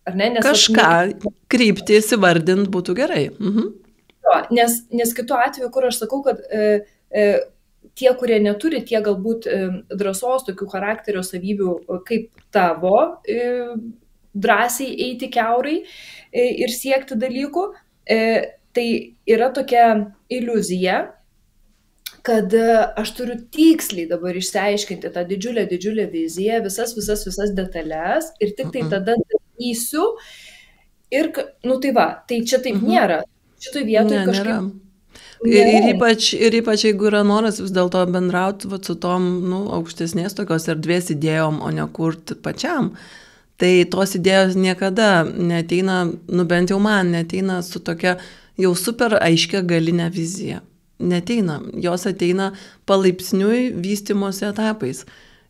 ar ne, nes... Kažką kryptį įsivardinti būtų gerai. Jo, nes kitu atveju, kur aš sakau, kad... tie, kurie neturi, tie galbūt drąsos, tokių charakterio savybių kaip tavo, drąsiai eiti kiaurai ir siekti dalykų, tai yra tokia iliuzija, kad aš turiu tiksliai dabar išsiaiškinti tą didžiulę viziją, visas detalės ir tik tai tada darysiu ir, nu tai va, tai čia taip nėra. Šitoj vietoj kažkaip... Nėra. Ir ypač jeigu yra noras vis dėlto bendrauti su tom aukštesnės tokios erdvės idėjom, o ne kurti pačiam, tai tos idėjos niekada neateina, bent jau man neateina su tokia jau super aiškia galinė vizija. Neateina. Jos ateina palaipsniui vystymosi etapais.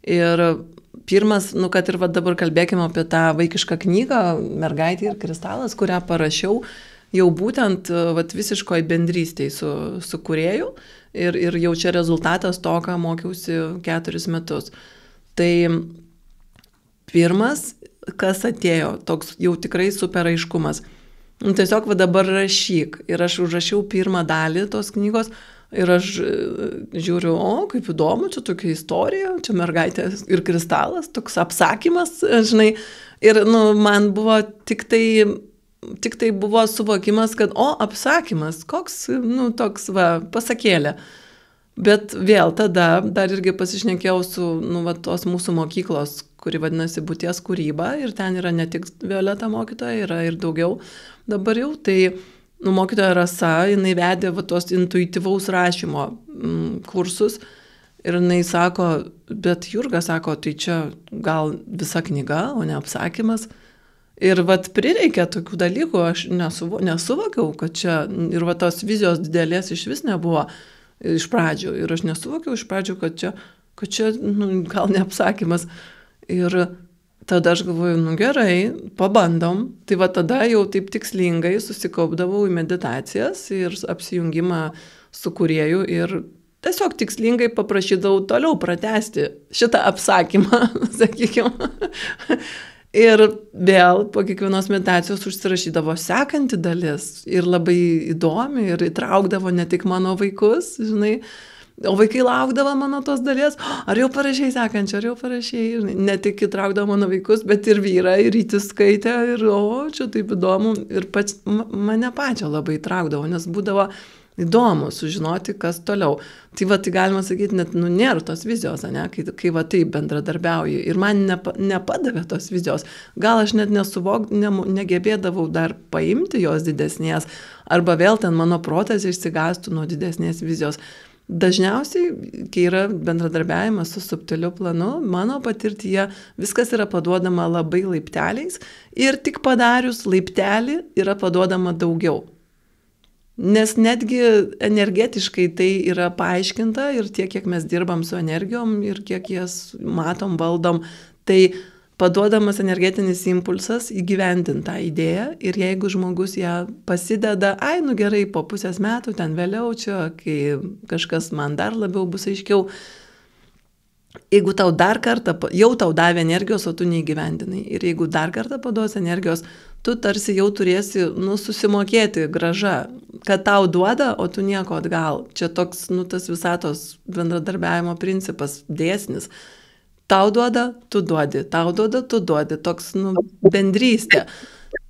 Ir pirmas, kad ir dabar kalbėkime apie tą vaikišką knygą Mergaitė ir kristalas, kurią parašiau, jau būtent visiškoj bendrystėj su kūrėju ir jau čia rezultatas to, ką mokiausi 4 metus. Tai pirmas, kas atėjo, toks jau tikrai super aiškumas. Tiesiog dabar rašyk. Ir aš užrašiau pirmą dalį tos knygos ir aš žiūriu, kaip įdomu, čia tokia istorija, čia Mergaitė ir kristalas, toks apsakymas, žinai. Ir man buvo tik tai tik tai buvo suvokimas, kad, apsakymas, koks, toks, pasakėlė. Bet vėl tada dar irgi pasišnekėjau su, tos mūsų mokyklos, kuri vadinasi Būties kūryba, ir ten yra ne tik Violeta mokytoja, yra ir daugiau dabar jau, tai, mokytoja Rasa, jinai vedė tos intuityvaus rašymo kursus, ir jinai sako, bet Jurga sako, tai čia gal visa knyga, o ne apsakymas. Ir prireikė tokių dalykų, aš nesuvokiau, kad čia, ir tos vizijos didelės iš vis nebuvo iš pradžių. Ir aš nesuvokiau iš pradžių, kad čia gal ne apsakymas. Ir tada aš galvoju, gerai, pabandom. Tai tada jau taip tikslingai susikaupdavau į meditacijas ir apsijungimą su kūrėju ir tiesiog tikslingai paprašydavau toliau pratęsti šitą apsakymą, sakykime. Ir vėl po kiekvienos meditacijos užsirašydavo sekanti dalis ir labai įdomi ir įtraukdavo ne tik mano vaikus, žinai, o vaikai laukdavo mano tos dalies, ar jau parašiai sekančią, ar jau parašiai, ne tik įtraukdavo mano vaikus, bet ir vyrą, ir rytis skaitė, ir čia taip įdomu, ir pats mane pačią labai įtraukdavo, nes būdavo įdomu sužinoti, kas toliau. Tai tai galima sakyti, net nėra tos vizijos, ne? Kai taip bendradarbiauji. Ir man nepadavė tos vizijos. Gal aš net negebėdavau dar paimti jos didesnės, arba vėl ten mano protas išsigastų nuo didesnės vizijos. Dažniausiai, kai yra bendradarbiavimas su subtiliu planu, mano patirtyje viskas yra paduodama labai laipteliais ir tik padarius laiptelį yra paduodama daugiau. Nes netgi energetiškai tai yra paaiškinta ir tiek, kiek mes dirbam su energijom ir kiek jas matom, valdom, tai paduodamas energetinis impulsas įgyvendinta idėja ir jeigu žmogus ją pasideda, gerai, po pusės metų, ten vėliau čia, kai kažkas man dar labiau bus aiškiau, jeigu tau dar kartą, jau tau davė energijos, o tu neįgyvendinai, ir jeigu dar kartą paduos energijos, tu tarsi jau turėsi, susimokėti grąža, kad tau duoda, o tu nieko atgal. Čia toks, tas visatos bendradarbiavimo principas, dėsnis. Tau duoda, tu duodi, tau duoda, tu duodi, toks, bendrystė.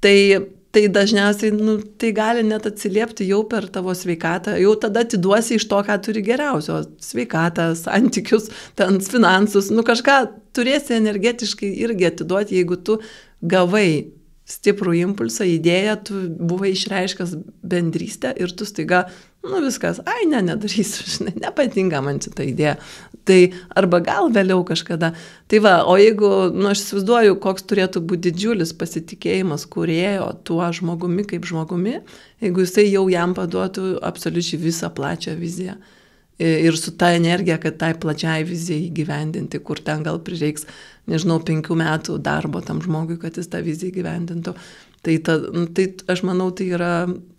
Tai dažniausiai, tai gali net atsiliepti jau per tavo sveikatą, jau tada atiduosi iš to, ką turi geriausio, sveikatą, santykius, ten finansus, kažką turėsi energetiškai irgi atiduoti, jeigu tu gavai stiprų impulsą, idėją, tu buvai išreiškęs bendrystę ir tu staiga, viskas, nedarysiu, žinai, nepatinka man šitą idėją. Tai arba gal vėliau kažkada. Tai o jeigu, aš įsivaizduoju, koks turėtų būti didžiulis pasitikėjimas kūrėjo tuo žmogumi kaip žmogumi, jeigu jisai jau jam paduotų absoliučiai visą plačią viziją. Ir su ta energija, kad tai plačiai vizijai įgyvendinti, kur ten gal prireiks, 5 metų darbo tam žmogui, kad jis tą viziją įgyvendintų. Tai aš manau, tai yra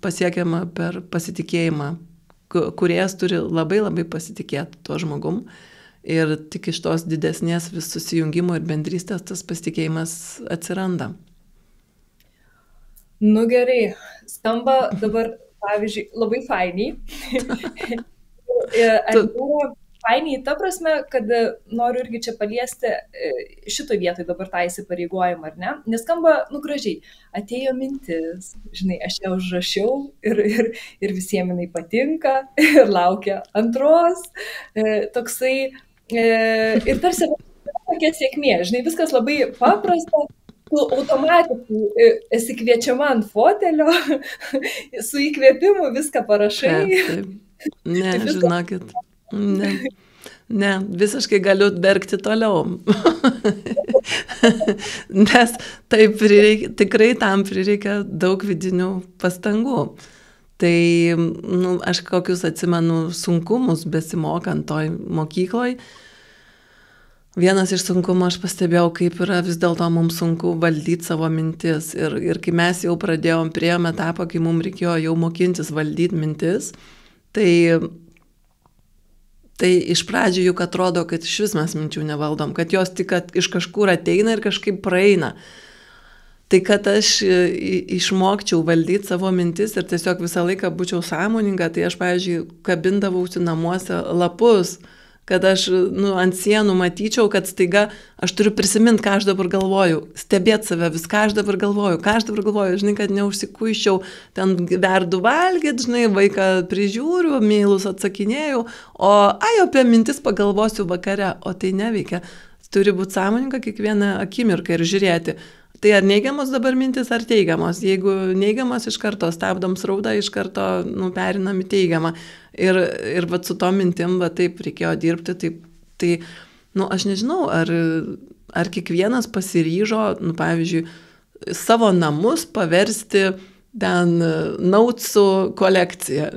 pasiekiama per pasitikėjimą. Kūrėjas turi labai labai pasitikėti tuo žmogum. Ir tik iš tos didesnės vis susijungimo ir bendrystės tas pasitikėjimas atsiranda. Gerai, skamba dabar, pavyzdžiui, labai fainiai. Fainiai ta prasme, kad noriu irgi čia paliesti šito vietoj dabar tą įsipareigojimą, ar ne? Nes skamba, gražiai, atėjo mintis, žinai, aš ją užrašiau ir visiems jinai patinka ir laukia antros, toksai, ir tarsi tokia sėkmė, žinai, viskas labai paprasta, tu automatiškai esi kviečiama ant fotelio, su įkvėpimu viską parašai. Ne, žinokit, ne, visiškai galiu verkti toliau, nes tikrai tam prireikia daug vidinių pastangų. Tai, aš kokius atsimenu sunkumus besimokant toj mokykloj. Vienas iš sunkumų aš pastebėjau, kaip yra vis dėlto mums sunku valdyti savo mintis. Ir kai mes jau priėjome etapą, kai mums reikėjo jau mokintis valdyti mintis, tai iš pradžių juk atrodo, kad iš vis mes minčių nevaldom, kad jos tik iš kažkur ateina ir kažkaip praeina. Tai kad aš išmokčiau valdyti savo mintis ir tiesiog visą laiką būčiau sąmoninga, tai aš, pavyzdžiui, kabindavausi namuose lapus, kad aš ant sienų matyčiau, kad staiga aš turiu prisiminti, ką aš dabar galvoju, stebėti save, ką aš dabar galvoju, žinai, kad neužsikuiščiau, ten verdu valgyti, žinai, vaiką prižiūriu, meilus atsakinėjau, o apie mintis pagalvosiu vakare, o tai neveikia. Turi būti sąmoninga kiekvieną akimirką ir žiūrėti. Tai ar neigiamos dabar mintis, ar teigiamos? Jeigu neigiamos, iš karto stabdom srautą, iš karto perinam į teigiamą. Ir vat su to mintim, taip reikėjo dirbti. Tai aš nežinau, ar kiekvienas pasiryžo, pavyzdžiui, savo namus paversti ten nautsų kolekciją.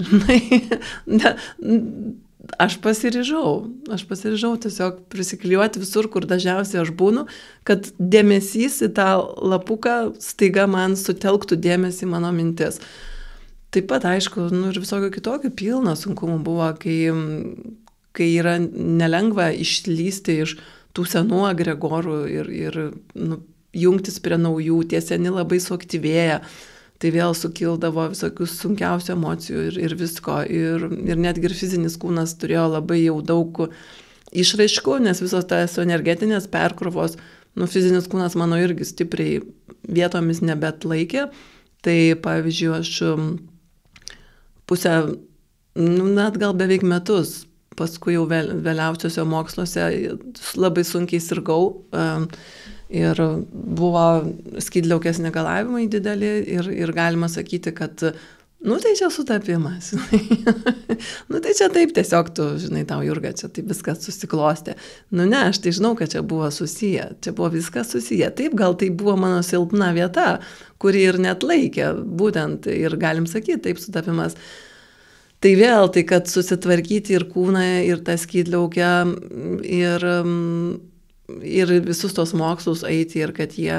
Aš pasiryžau tiesiog prisiklijuoti visur, kur dažniausiai aš būnu, kad dėmesys į tą lapuką staiga man sutelktų dėmesį mano mintis. Taip pat, aišku, ir visokio kitokio pilno sunkumų buvo, kai yra nelengva išlysti iš tų senų agregorų ir jungtis prie naujų, tie seni labai suaktyvėja. Tai vėl sukildavo visokių sunkiausių emocijų ir visko. Ir netgi ir fizinis kūnas turėjo labai jau daug išraiškų, nes visos tas energetinės perkrovos, fizinis kūnas mano irgi stipriai vietomis nebetlaikė. Tai pavyzdžiui, aš pusę, net gal beveik metus, paskui jau vėliausiuose moksluose labai sunkiai sirgau. Ir buvo skydliaukės negalavimai dideli ir galima sakyti, kad, tai čia sutapimas. Tai čia taip tiesiog tu, žinai, tau Jurga, čia taip viskas susiklostė. Ne, aš tai žinau, kad čia buvo susiję, čia buvo viskas susiję. Taip, gal tai buvo mano silpna vieta, kuri ir net laikė, būtent, ir galim sakyti, taip sutapimas. Tai vėl, tai kad susitvarkyti ir kūną, ir tą skydliaukę, ir visus tos mokslus eiti ir kad jie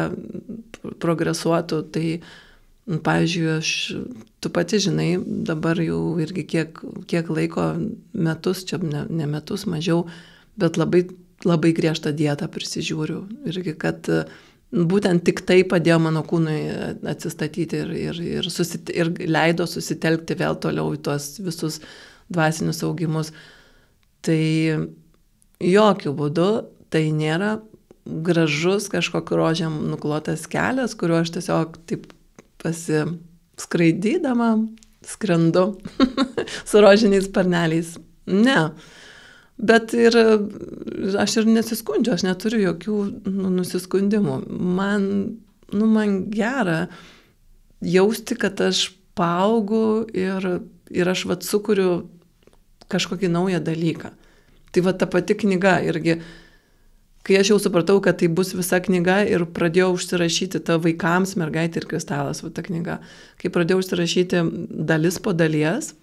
progresuotų, tai, pavyzdžiui, tu pati žinai, dabar jau irgi kiek laiko, metus, čia ne metus, mažiau, bet labai, labai griežtą dietą prisižiūriu. Irgi, kad būtent tik tai padėjo mano kūnui atsistatyti ir leido susitelkti vėl toliau į tuos visus dvasinius augimus. Tai jokių būdų tai nėra gražus kažkokiu rožėm nuklotas kelias, kuriuo aš tiesiog taip pasiskraidydama skrendu su rožiniais sparneliais. Ne. Bet ir aš ir nesiskundžiu, aš neturiu jokių nusiskundimų. Man gera jausti, kad aš paaugu ir aš sukuriu kažkokį naują dalyką. Tai ta pati knyga irgi. Kai aš jau supratau, kad tai bus visa knyga ir pradėjau užsirašyti tą vaikams mergaitė ir kristalas, ta knyga. Kai pradėjau užsirašyti dalis po dalies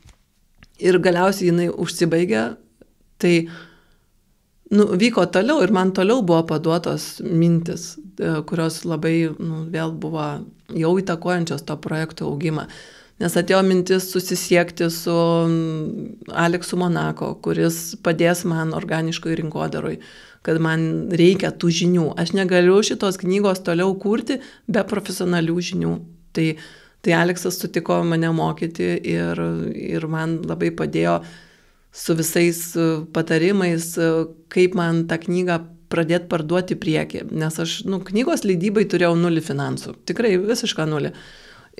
ir galiausiai jinai užsibaigė, tai vyko toliau ir man toliau buvo paduotos mintis, kurios labai vėl buvo jau įtakojančios to projekto augimą. Nes atėjo mintis susisiekti su Aleksu Monako, kuris padės man organiškoj rinkodaroj, kad man reikia tų žinių. Aš negaliu šitos knygos toliau kurti be profesionalių žinių. Tai Aleksas sutiko mane mokyti ir man labai padėjo su visais patarimais, kaip man tą knygą pradėti parduoti priekį. Nes aš knygos leidybai turėjau 0 finansų. Tikrai visišką 0.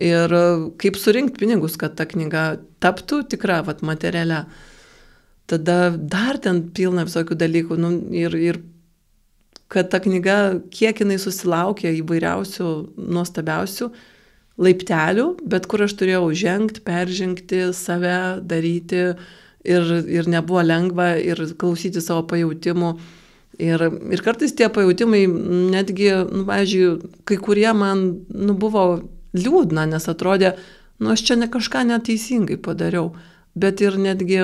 Ir kaip surinkti pinigus, kad ta knyga taptų tikra, materialia. Tada dar ten pilna visokių dalykų. Ir kad ta knyga, kiek jinai susilaukė įvairiausių, nuostabiausių laiptelių, bet kur aš turėjau žengti, peržengti, save daryti ir nebuvo lengva ir klausyti savo pajautimų. Ir kartais tie pajautimai netgi, pavyzdžiui, kai kurie man buvo liūdna, nes atrodė, aš čia kažką neteisingai padariau, bet ir netgi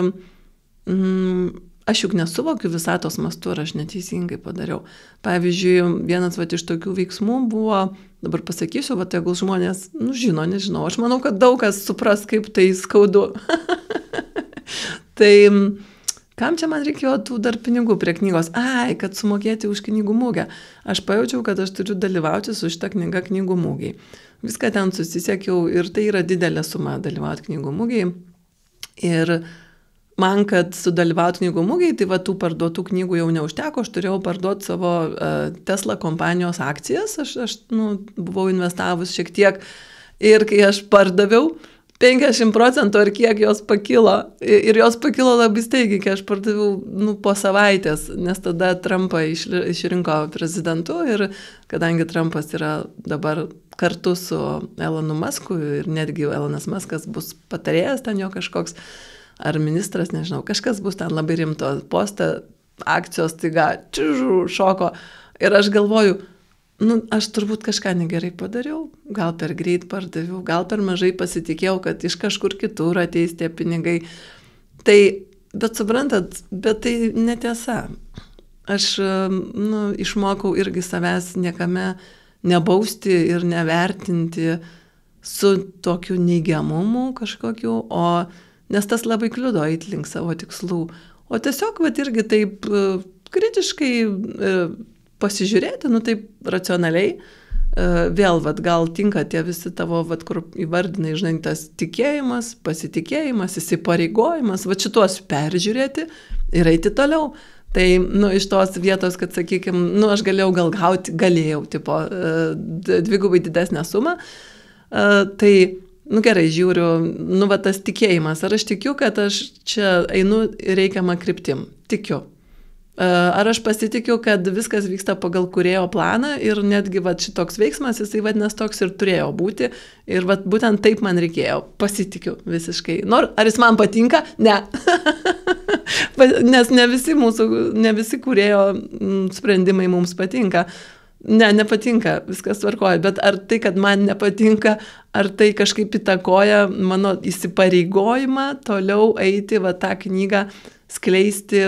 aš juk nesuvokiu visatos mastu, ar aš neteisingai padariau. Pavyzdžiui, vienas iš tokių veiksmų buvo, dabar pasakysiu, tegul žmonės, žino, nežinau, aš manau, kad daug kas supras, kaip tai skaudu. Tai kam čia man reikėjo tų dar pinigų prie knygos? Kad sumokėti už knygų mugę. Aš pajaučiau, kad aš turiu dalyvauti su šitą knygą knygų mugiai. Viską ten susisiekiau ir tai yra didelė suma dalyvauti knygų mugiai. Ir man, kad sudalyvauti knygų mugėj, tai va tų parduotų knygų jau neužteko, aš turėjau parduoti savo Tesla kompanijos akcijas, aš buvau investavus šiek tiek ir kai aš pardaviau, 50% ar kiek jos pakilo. Ir jos pakilo labai staigiai, kai aš pardaviau po savaitės, nes tada Trumpą išrinko prezidentu ir kadangi Trumpas yra dabar kartu su Elonu Musku ir netgi Elonas Muskas bus patarėjas ten jo kažkoks, ar ministras, nežinau, kažkas bus ten labai rimto postą, akcijos taiga šoko. Ir aš galvoju, aš turbūt kažką negerai padariau, gal per greit pardaviau, gal per mažai pasitikėjau, kad iš kažkur kitur ateis tie pinigai. Tai, bet suprantat, bet tai netiesa. Aš išmokau irgi savęs niekame nebausti ir nevertinti su tokiu neigiamumu kažkokiu, nes tas labai kliudo eiti link savo tikslų. O tiesiog, irgi taip kritiškai pasižiūrėti, taip racionaliai, vėl, gal tinka tie visi tavo, kur įvardinai, žinai, tas tikėjimas, pasitikėjimas, įsipareigojimas, šituos peržiūrėti ir eiti toliau. Tai, iš tos vietos, kad, sakykime, aš galėjau tipo, dvigubai didesnę sumą, tai, gerai, žiūriu, tas tikėjimas, ar aš tikiu, kad aš čia einu reikiamą kryptim, tikiu. Ar aš pasitikiu, kad viskas vyksta pagal kūrėjo planą ir netgi šitoks veiksmas, jisai vadinasi toks ir turėjo būti ir būtent taip man reikėjo, pasitikiu visiškai. Ar jis man patinka? Ne. Nes ne visi kūrėjo sprendimai mums patinka. Ne, nepatinka, viskas tvarkoja, bet ar tai, kad man nepatinka, ar tai kažkaip įtakoja mano įsipareigojimą toliau eiti tą knygą skleisti,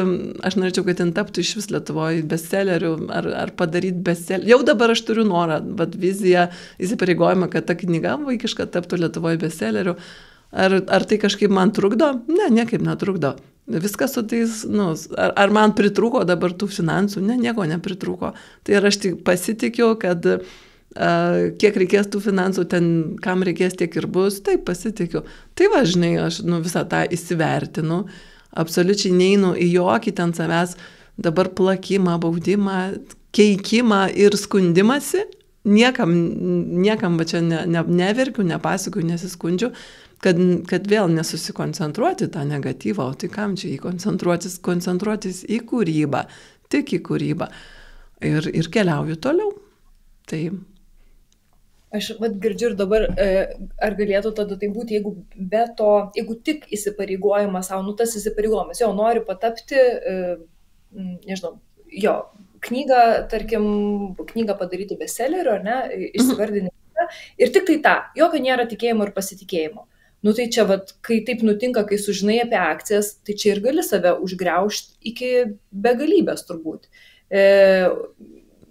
aš norėčiau, kad ten taptų iš vis Lietuvoje bestsellerių, ar padaryti bestsellerį. Jau dabar aš turiu norą, viziją, įsipareigojimą, kad ta knyga vaikiška taptų Lietuvoje bestsellerių. Ar tai kažkaip man trukdo? Ne, niekaip netrukdo. Viskas su tais, ar man pritrūko dabar tų finansų? Ne, nieko nepritrūko. Tai aš tik pasitikiu, kad kiek reikės tų finansų, ten kam reikės tiek ir bus, taip pasitikiu. Tai žinai, aš visą tą įsivertinu, absoliučiai neinu į jokį ten savęs dabar plakimą, baudimą, keikimą ir skundimąsi. Niekam čia neverkiu, nepasakau, nesiskundžiu, kad vėl nesusikoncentruoti tą negatyvą, o tai kam čia koncentruotis į kūrybą, tik į kūrybą ir keliauju toliau. Tai aš girdžiu ir dabar, ar galėtų tada tai būti, jeigu be to, jeigu tik įsipareigojimas savo, tas įsipareigojimas, jo, nori patapti, nežinau, jo, knygą padaryti bestselleriu, ar ne, išsivardinti, ir tik tai jokio nėra tikėjimo ir pasitikėjimo. Tai čia, kai taip nutinka, kai sužinai apie akcijas, tai čia ir gali save užgriaužti iki begalybės turbūt.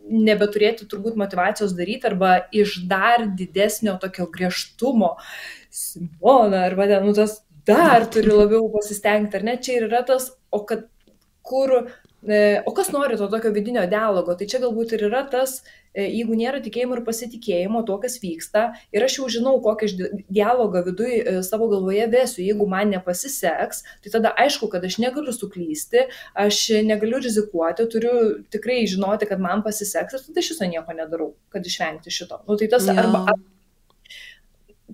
Nebeturėti turbūt motivacijos daryti arba iš dar didesnio tokio griežtumo Simona, arba tas dar turi labiau pasistengti, ar ne, čia ir yra tas, o kas nori to tokio vidinio dialogo, tai čia galbūt ir yra tas, jeigu nėra tikėjimo ir pasitikėjimo to, kas vyksta, ir aš jau žinau, kokį dialogą viduj savo galvoje vesiu, jeigu man nepasiseks, tai tada aišku, kad aš negaliu suklysti, aš negaliu rizikuoti, turiu tikrai žinoti, kad man pasiseks, ir tada iš viso nieko nedarau, kad išvengti šito. Tai tas arba...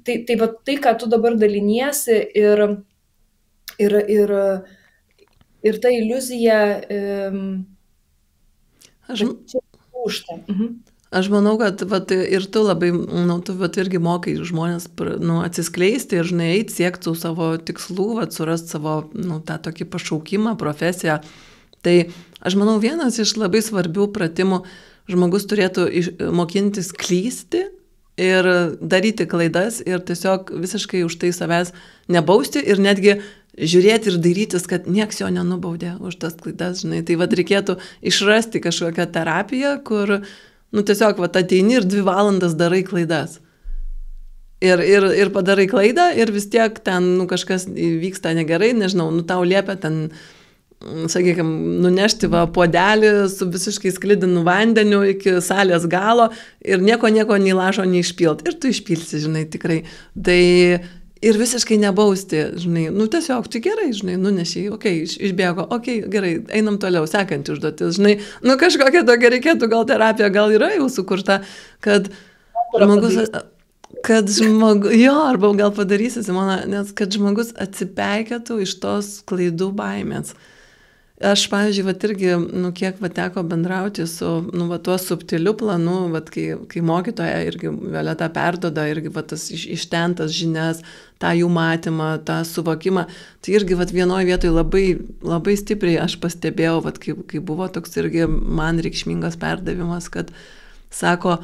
Tai, ką tu dabar daliniesi ir ta iliuzija čia užta. Aš manau, kad ir tu labai, tu irgi mokai žmonės atsiskleisti ir eiti, siekti savo tikslų, surasti savo tą tokį pašaukimą, profesiją. Tai aš manau, vienas iš labai svarbių pratimų, žmogus turėtų mokintis klysti ir daryti klaidas ir tiesiog visiškai už tai savęs nebausti ir netgi žiūrėti ir dairytis, kad nieks jo nenubaudė už tas klaidas, žinai. Tai reikėtų išrasti kažkokią terapiją, kur tiesiog ateini ir 2 valandas darai klaidas. Ir padarai klaidą ir vis tiek ten kažkas vyksta negerai, nežinau, tau liepia ten, sakykime, nunešti puodelį su visiškai sklidinu vandeniu iki salės galo ir nieko nei lašo neišpilt. Ir tu išpilsi, žinai, tikrai. Tai Ir visiškai nebausti, žinai, nu tiesiog, tai gerai, žinai, nunešiai, okei, išbėgo, okei, gerai, einam toliau, sekantį užduotis, žinai, nu kažkokia tokia reikėtų, gal terapija, gal yra jau sukurta, kad žmogus, jo, arba gal padarysi, Simona, nes kad žmogus atsipeikėtų iš tos klaidų baimės. Aš, pavyzdžiui, vat irgi, nu, kiek vat teko bendrauti su, nu, vat tuo subtiliu planu, vat kai mokytoja irgi Violeta perdoda irgi vat tas ištentas žinias, tą jų matymą, tą suvokimą, tai irgi vat vienoje vietoje labai, labai stipriai aš pastebėjau, vat kai buvo toks irgi man reikšmingas perdavimas, kad sako,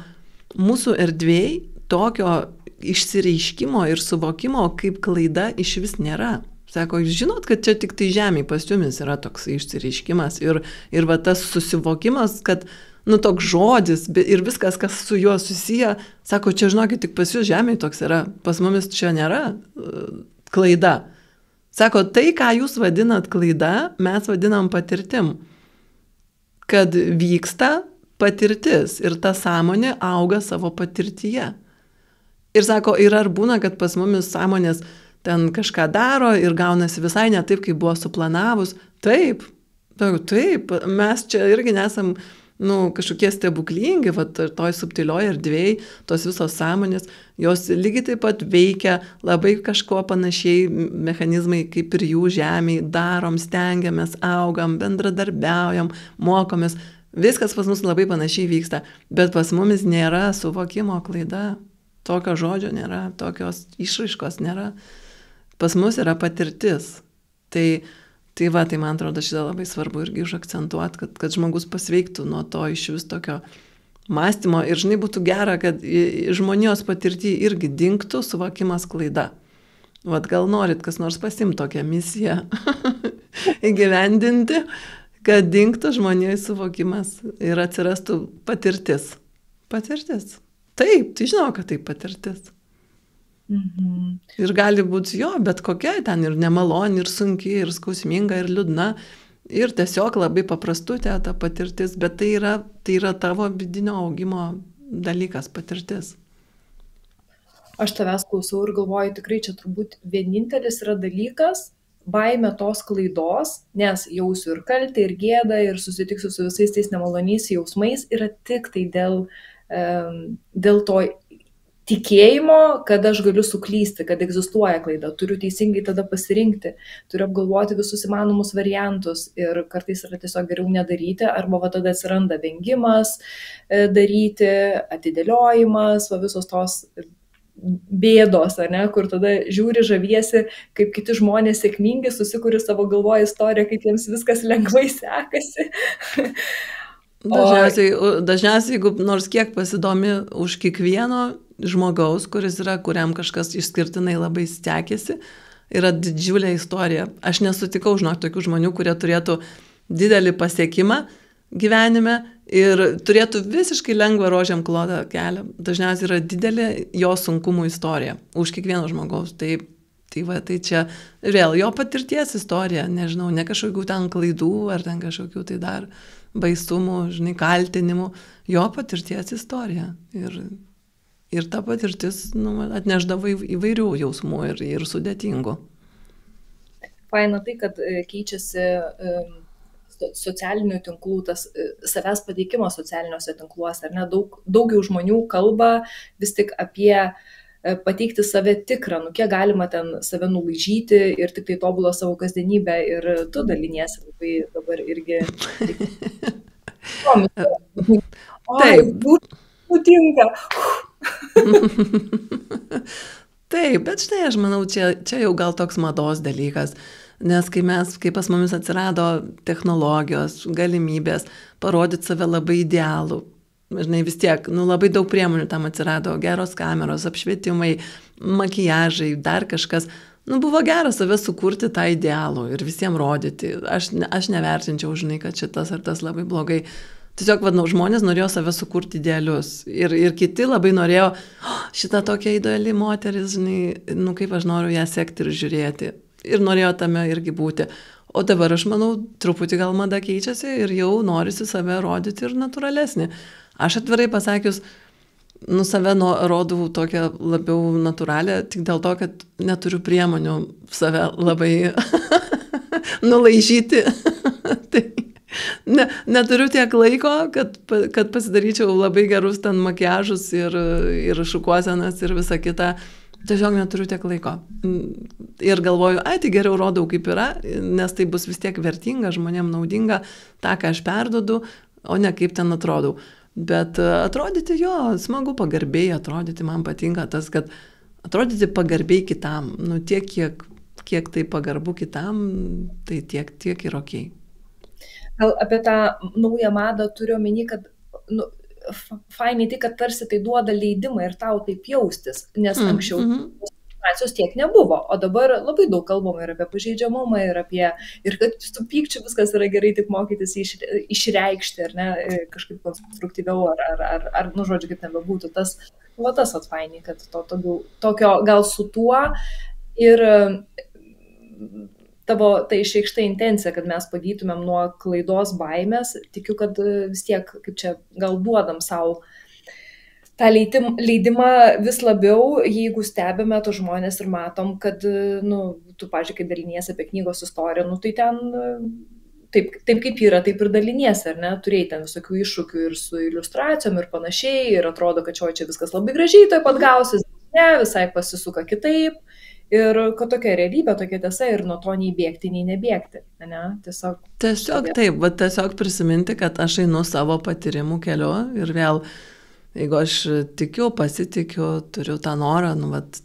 mūsų erdvėj tokio išsireiškimo ir suvokimo kaip klaida iš vis nėra. Sako, jūs žinot, kad čia tik tai žemėj pas jumis yra toks išsireiškimas ir va tas susivokimas, kad, nu, toks žodis ir viskas, kas su juo susiję, sako, čia žinokit, tik pas jūs žemėj toks yra, pas mumis čia nėra klaida. Sako, tai, ką jūs vadinat klaida, mes vadinam patirtim. Kad vyksta patirtis ir ta sąmonė auga savo patirtyje. Ir sako, ir ar būna, kad pas mumis sąmonės ten kažką daro ir gaunasi visai ne taip, kaip buvo suplanavus. Taip, mes čia irgi nesam, nu, kažkokie stebuklingi, va, toj subtilioj erdvėj, tos visos sąmonės, jos lygiai taip pat veikia labai kažko panašiai mechanizmai kaip ir jų žemėj, darom, stengiamės, augam, bendradarbiaujam, mokomės, viskas pas mus labai panašiai vyksta, bet pas mumis nėra suvokimo klaida, tokio žodžio nėra, tokios išraiškos nėra. Pas mus yra patirtis. Tai man atrodo šitą labai svarbu irgi užakcentuoti, kad žmogus pasveiktų nuo to iš vis tokio mąstymo ir, žinai, būtų gera, kad žmonijos patirtį irgi dingtų suvokimas klaida. Vat gal norit kas nors pasiimti tokią misiją įgyvendinti, kad dingtų žmonijos suvokimas ir atsirastų patirtis. Patirtis. Taip, tai žinau, kad tai patirtis. Mhm. Ir gali būti jo, bet kokia ten ir nemaloni, ir sunki, ir skausminga, ir liūdna, ir tiesiog labai paprastutė ta patirtis, bet tai yra tavo vidinio augimo dalykas, patirtis. Aš tavęs klausau ir galvoju, tikrai čia turbūt vienintelis yra dalykas, baimė tos klaidos, nes jausiu ir kaltę, ir gėdą, ir susitiksiu su visais tais nemaloniais jausmais, yra tik tai dėl to tikėjimo, kad aš galiu suklysti, kad egzistuoja klaida, turiu teisingai tada pasirinkti, turiu apgalvoti visus įmanomus variantus ir kartais yra tiesiog geriau nedaryti, arba va tada atsiranda vengimas daryti, atidėliojimas, va visos tos bėdos, ar ne, kur tada žiūri, žaviesi, kaip kiti žmonės sėkmingi, susikuri savo galvoje istoriją, kaip jiems viskas lengvai sekasi. Dažniausiai, jeigu nors kiek pasidomi už kiekvieno žmogaus, kuriam kažkas išskirtinai labai sekėsi, yra didžiulė istorija. Aš nesutikau, tokių žmonių, kurie turėtų didelį pasiekimą gyvenime ir turėtų visiškai lengvą rožėm klotą kelią. Dažniausiai yra didelė jo sunkumų istorija už kiekvieno žmogaus. Tai čia vėl jo patirties istorija, nežinau, ne kažkokių ten klaidų ar ten kažkokių tai dar baisumų, žinai, kaltinimų, jo patirties istorija. Ir ta patirtis atnešdavo įvairių jausmų ir sudėtingų. Faina tai, kad keičiasi socialinių tinklų, tas savęs pateikimas socialiniuose tinkluose, ar ne? Daugiau žmonių kalba vis tik apie pateikti save tikrą, kiek galima ten save nulaižyti ir tik tai tobulą savo kasdienybę ir tu daliniesi labai dabar irgi. Taip. Nutinka. Taip, bet štai aš manau, čia jau gal toks mados dalykas, nes kai pas mumis atsirado technologijos, galimybės parodyti save labai idealų, žinai, vis tiek, labai daug priemonių tam atsirado, geros kameros, apšvietimai, makiažai, dar kažkas, buvo gera save sukurti tą idealų ir visiems rodyti. Aš nevertinčiau, žinai, kad šitas ar tas labai blogai. Tiesiog, žmonės norėjo save sukurti idealius ir kiti labai norėjo, šitą tokia ideali moteris, žinai, kaip aš noriu ją sekti ir žiūrėti. Ir norėjo tame irgi būti. O dabar aš manau, truputį gal mada keičiasi ir jau norisi save rodyti ir natūralesnį. Aš atvirai pasakius, save rodau tokią labiau natūralią, tik dėl to, kad neturiu priemonių save labai nulaižyti. Tai neturiu tiek laiko, kad pasidaryčiau labai gerus ten makiažus ir šukuosenas ir visą kitą. Tiesiog neturiu tiek laiko. Ir galvoju, tai geriau rodau kaip yra, nes tai bus vis tiek vertinga, žmonėm naudinga, tą, ką aš perdodu, o ne kaip ten atrodau. Bet atrodyti smagu pagarbiai, atrodyti man patinka tas, kad atrodyti pagarbiai kitam. Tiek, kiek tai pagarbu kitam, tai tiek ir okei. Gal apie tą naują madą turiu omeny, kad fainai tai, kad tarsi tai duoda leidimą ir tau taip jaustis, nes anksčiau informacijos tiek nebuvo, o dabar labai daug kalbama ir apie pažeidžiamumą, ir kad su pykčiu viskas yra gerai, tik mokytis išreikšti, ar ne, kažkaip konstruktyviau, ar žodžiu, kaip nebebūtų, tas fainai, kad tokio gal su tuo ir tavo ta išreikšta intencija, kad mes pagytumėm nuo klaidos baimės, tikiu, kad vis tiek, kaip čia, gal duodam savo tą leidimą vis labiau, jeigu stebime tos žmonės ir matom, kad, tu, pavyzdžiui, kai daliniesi apie knygos istoriją, tai ten taip kaip yra, taip ir daliniesi, ar ne, turėjai ten visokių iššūkių ir su iliustracijom ir panašiai, ir atrodo, kad čia viskas labai gražiai, taip pat gausis, ne, visai pasisuka kitaip. Ir kad tokia realybė, tokia tiesa ir nuo to nei bėgti, nei nebėgti. Ne? Tiesiog taip, tiesiog prisiminti, kad aš einu savo patyrimų keliu ir vėl, jeigu aš tikiu, pasitikiu, turiu tą norą,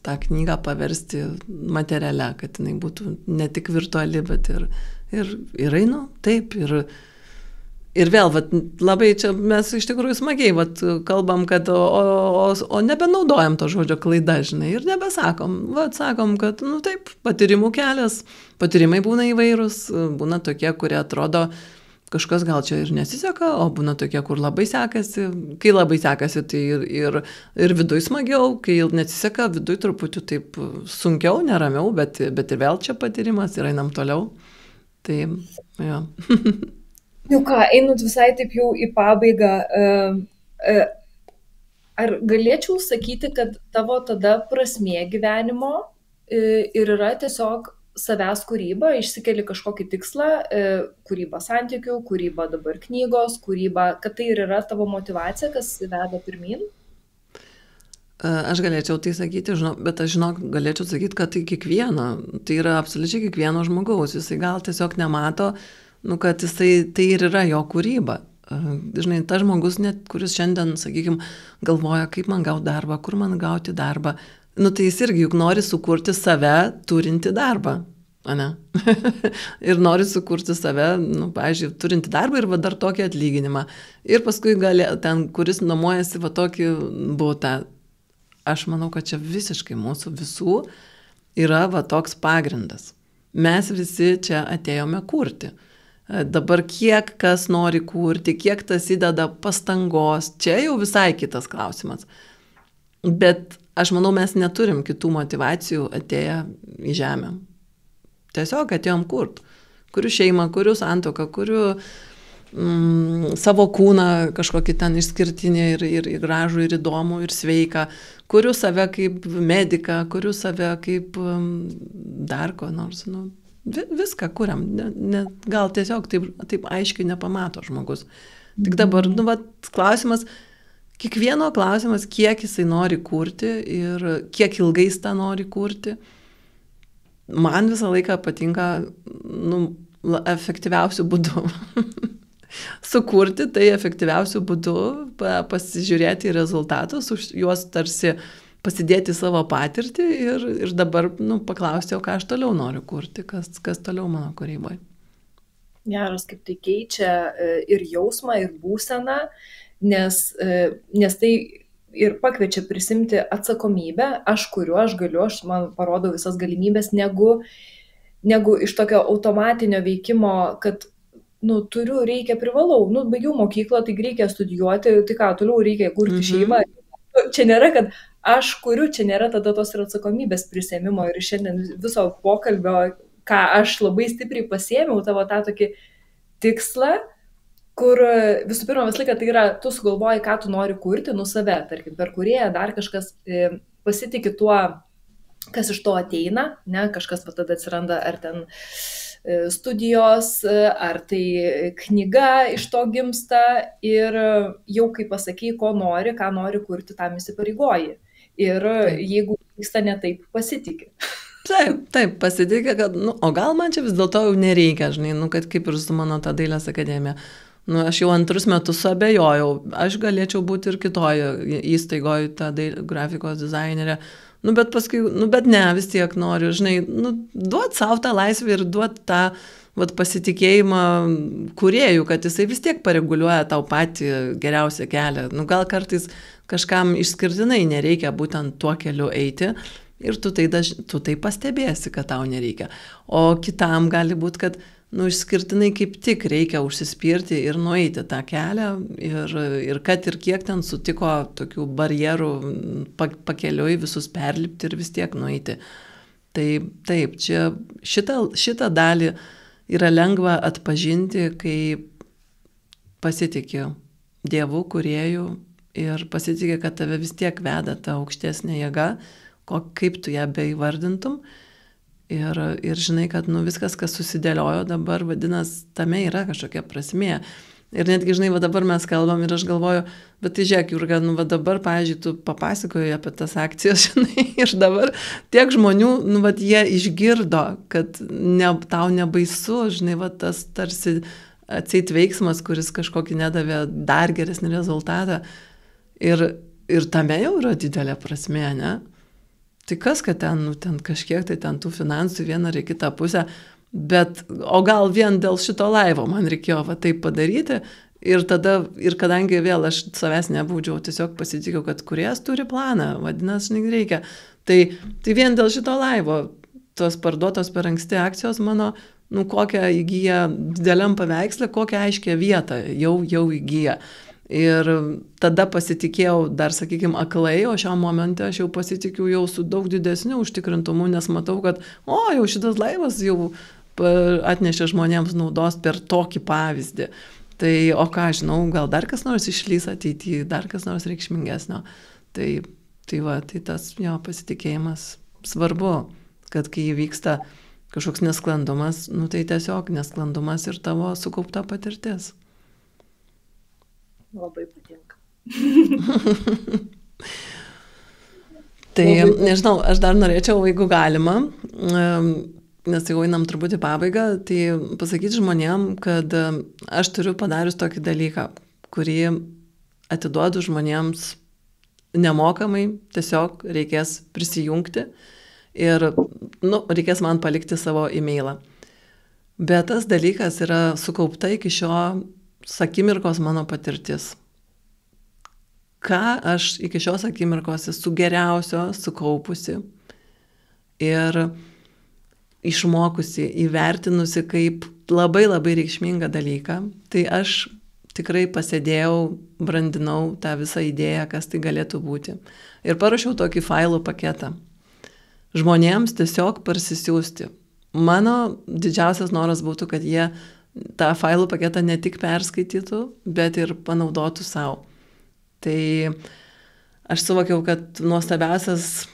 tą knygą paversti materialia, kad jinai būtų ne tik virtuali, bet ir einu, taip, ir vėl, labai čia mes iš tikrųjų smagiai, kalbam, kad, o nebenaudojam to žodžio klaida, žinai, ir nebesakom, sakom, kad, taip, patyrimų kelias, patyrimai būna įvairūs, būna tokie, kurie atrodo, kažkas gal čia ir nesiseka, o būna tokie, kur labai sekasi, kai labai sekasi, tai ir viduj smagiau, kai nesiseka, viduj truputį taip sunkiau, neramiau, bet ir vėl čia patyrimas ir einam toliau, tai, jo. Ką, einant visai taip jau į pabaigą, ar galėčiau sakyti, kad tavo tada prasmė gyvenimo ir yra tiesiog savęs kūryba, išsikeli kažkokį tikslą, kūryba santykių, kūryba dabar knygos, kūryba, kad tai ir yra tavo motyvacija, kas veda pirmin? Aš galėčiau tai sakyti, bet aš galėčiau sakyti, kad tai kiekvieno, tai yra absoliučiai kiekvieno žmogaus, jisai gal tiesiog nemato, kad jisai tai ir yra jo kūryba. Žinai, tas žmogus, net, kuris šiandien, sakykime, galvoja, kaip man gauti darbą, kur man gauti darbą, tai jis irgi juk nori sukurti save turinti darbą, ne? Ir nori sukurti save, pavyzdžiui, turinti darbą ir dar tokį atlyginimą. Ir paskui ten, kuris nuomojasi tokį butą. Aš manau, kad čia visiškai mūsų visų yra toks pagrindas. Mes visi čia atėjome kurti. Dabar kiek kas nori kurti, kiek tas įdeda pastangos, čia jau visai kitas klausimas. Bet aš manau, mes neturim kitų motyvacijų atėję į žemę. Tiesiog atėjom kurt. Kuriu šeimą, kuriu santuoką, kuriu savo kūną kažkokį ten išskirtinį ir gražų, ir įdomų, ir sveiką. Kuriu save kaip mediką, kuriu save kaip dar ko nors, viską kuriam, gal tiesiog taip aiškiai nepamato žmogus. Tik dabar, klausimas, kiekvieno klausimas, kiek jisai nori kurti ir kiek ilgai jis tą nori kurti. Man visą laiką patinka efektyviausių būdų. Sukurti tai efektyviausių būdų, pasižiūrėti į rezultatus, juos tarsi pasidėti savo patirtį ir dabar paklausti, o ką aš toliau noriu kurti, kas toliau mano kūryboje. Geras, kaip tai keičia ir jausmą, ir būseną, nes tai ir pakviečia prisimti atsakomybę, aš kuriu, aš galiu, aš man parodau visas galimybės, negu iš tokio automatinio veikimo, kad turiu, reikia, privalau, baigiau mokyklą, tai reikia studijuoti, tai ką, toliau reikia kurti šeimą. Čia nėra, kad aš kuriu, čia nėra tada tos ir atsakomybės prisėmimo ir šiandien viso pokalbio, ką aš labai stipriai pasėmiau, tavo tą tokį tikslą, kur visų pirma visą laiką tai yra, tu sugalvoji, ką tu nori kurti, save, tarkim, per kurėją dar kažkas pasitikė tuo, kas iš to ateina, ne, kažkas tada atsiranda, ar ten studijos, ar tai knyga iš to gimsta ir jau kai pasakai, ko nori, ką nori kurti, tam įsipareigoji. Ir jeigu vyksta ne taip, pasitikė. Taip, pasitikė, kad, o gal man čia vis dėlto jau nereikia, žinai, kad kaip ir su mano ta dailės akademija. Aš jau 2 metus suabejojau, aš galėčiau būti ir kitoje įstaigoje, ta grafikos dizainerė. Bet paskui, bet ne, vis tiek noriu, žinai, duot savo tą laisvę ir duot tą pasitikėjimą kūrėjų, kad jisai vis tiek pareguliuoja tau patį geriausią kelią. Gal kartais kažkam išskirtinai nereikia būtent tuo keliu eiti ir tu tai pastebėsi, kad tau nereikia. O kitam gali būti, kad išskirtinai kaip tik reikia užsispirti ir nueiti tą kelią ir kad ir kiek ten sutiko tokių barjerų pakeliui visus perlipti ir vis tiek nueiti. Tai taip, čia šitą dalį yra lengva atpažinti, kai pasitiki Dievu, kūrėju ir pasitiki, kad tave vis tiek veda ta aukštesnė jėga, kaip tu ją beįvardintum. Ir žinai, kad viskas, kas susidėliojo dabar, vadinasi, tame yra kažkokia prasmė. Ir netgi, žinai, dabar mes kalbam ir aš galvoju, bet tai žiūrėk, Jurga, dabar, pavyzdžiui, tu papasakoji apie tas akcijas, žinai, ir dabar tiek žmonių, jie išgirdo, kad tau nebaisu, žinai, tas tarsi atseit veiksmas, kuris kažkokį nedavė dar geresnį rezultatą. Ir tame jau yra didelė prasmė, ne? Tai kas, kad ten kažkiek tai ten tų finansų vieną ar kitą pusę, o gal vien dėl šito laivo man reikėjo taip padaryti ir kadangi vėl aš savęs nebaudžiau, tiesiog pasitikiu, kad kūrėjas turi planą, vadinasi, reikia. Tai vien dėl šito laivo, tos parduotos per anksti akcijos mano, kokią įgyja dideliam paveikslę, kokią aiškę vietą jau įgyja. Ir tada pasitikėjau dar, sakykime, aklai, o šiam momente aš jau pasitikiu jau su daug didesniu užtikrintumu, nes matau, kad jau šitas laivas jau atnešė žmonėms naudos per tokį pavyzdį. Tai, o ką žinau, gal dar kas nors išlys ateityje, dar kas nors reikšmingesnio. Tai tas jo pasitikėjimas svarbu, kad kai įvyksta kažkoks nesklandumas, tai tiesiog nesklandumas ir tavo sukaupta patirtis. Labai patinka. Tai, nežinau, aš dar norėčiau, jeigu galima, nes jau einam truputį pabaigą, tai pasakyti žmonėm, kad aš turiu padarius tokį dalyką, kurį atiduodu žmonėms nemokamai, tiesiog reikės prisijungti ir reikės man palikti savo e-mailą. Bet tas dalykas yra sukaupta iki šio akimirkos mano patirtis. Ką aš iki šios akimirkos esu geriausio sukaupusi ir išmokusi, įvertinusi kaip labai labai reikšmingą dalyką, tai aš tikrai pasėdėjau, brandinau tą visą idėją, kas tai galėtų būti. Ir parašiau tokį failų paketą. Žmonėms tiesiog parsisiųsti. Mano didžiausias noras būtų, kad jie tą failų paketą ne tik perskaitytų, bet ir panaudotų savo. Tai aš suvokiau, kad nuostabiausias,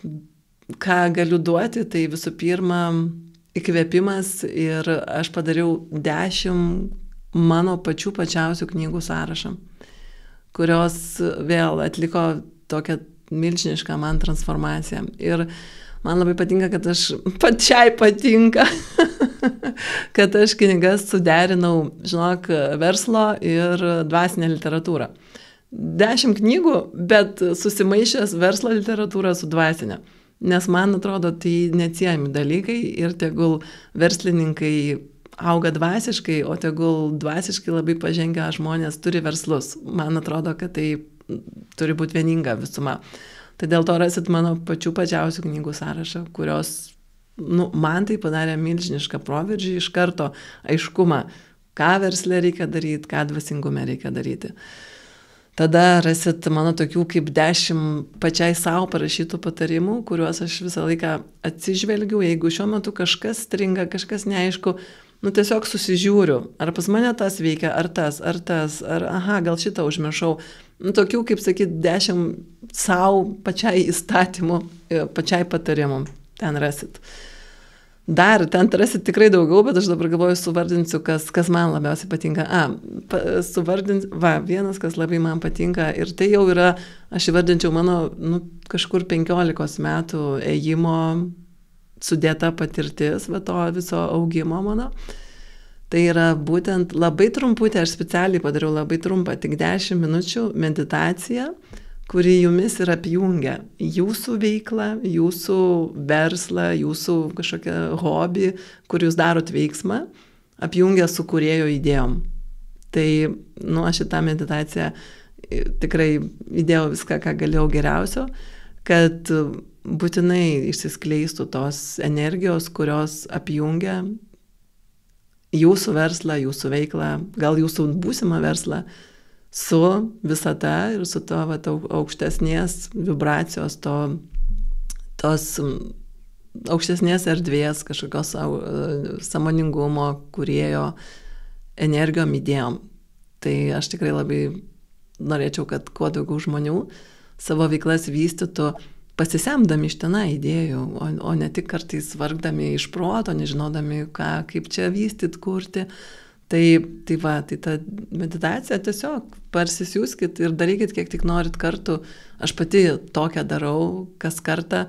ką galiu duoti, tai visų pirma įkvėpimas ir aš padariau 10 mano pačių pačiausių knygų sąrašą, kurios vėl atliko tokią milžinišką man transformaciją. Ir man labai patinka, kad pačiai patinka, kad aš knygas suderinau, žinok, verslo ir dvasinę literatūrą. 10 knygų, bet susimaišęs verslo literatūrą su dvasinė. Nes man atrodo, tai neatsiejami dalykai ir tegul verslininkai auga dvasiškai, o tegul dvasiškai labai pažengę žmonės turi verslus. Man atrodo, kad tai turi būti vieninga visuma. Tai dėl to rasit mano pačių pačiausių knygų sąrašą, kurios man tai padarė milžinišką proveržį, iš karto aiškumą, ką versle reikia daryti, ką dvasingume reikia daryti. Tada rasit mano tokių kaip 10 pačiai savo parašytų patarimų, kuriuos aš visą laiką atsižvelgiu. Jeigu šiuo metu kažkas stringa, kažkas neaišku, tiesiog susižiūriu, ar pas mane tas veikia, ar tas, ar aha, gal šitą užmiršau. Tokių, kaip sakyti, 10 savo pačiai įstatymų, pačiai patarimų ten rasit. Dar ten rasit tikrai daugiau, bet aš dabar galvoju, suvardinsiu, kas man labiausiai patinka. Suvardinsiu, vienas, kas labai man patinka, ir tai jau yra, aš įvardinčiau mano, kažkur 15 metų ėjimo sudėta patirtis, to viso augimo mano. Tai yra būtent labai trumputė, aš specialiai padariau labai trumpą, tik 10 minučių meditacija, kuri jumis ir apjungia jūsų veiklą, jūsų verslą, jūsų kažkokią hobį, kur jūs darot veiksmą, apjungia su kūrėjo idėjom. Tai, aš šitą meditaciją tikrai įdėjau viską, ką galėjau geriausio, kad būtinai išsiskleistų tos energijos, kurios apjungia jūsų verslą, jūsų veiklą, gal jūsų būsimą verslą su visata ir su to aukštesnės vibracijos, tos aukštesnės erdvės, kažkokios sąmoningumo, kūrėjo energijom, idėjom. Tai aš tikrai labai norėčiau, kad kuo daugiau žmonių savo veiklas vystytų pasisemdami iš tenai idėjų, o ne tik kartais vargdami iš proto, nežinodami, kaip čia vystyt, kurti. Tai ta meditacija tiesiog parsisiųskit ir darykit, kiek tik norit kartų. Aš pati tokią darau kas kartą,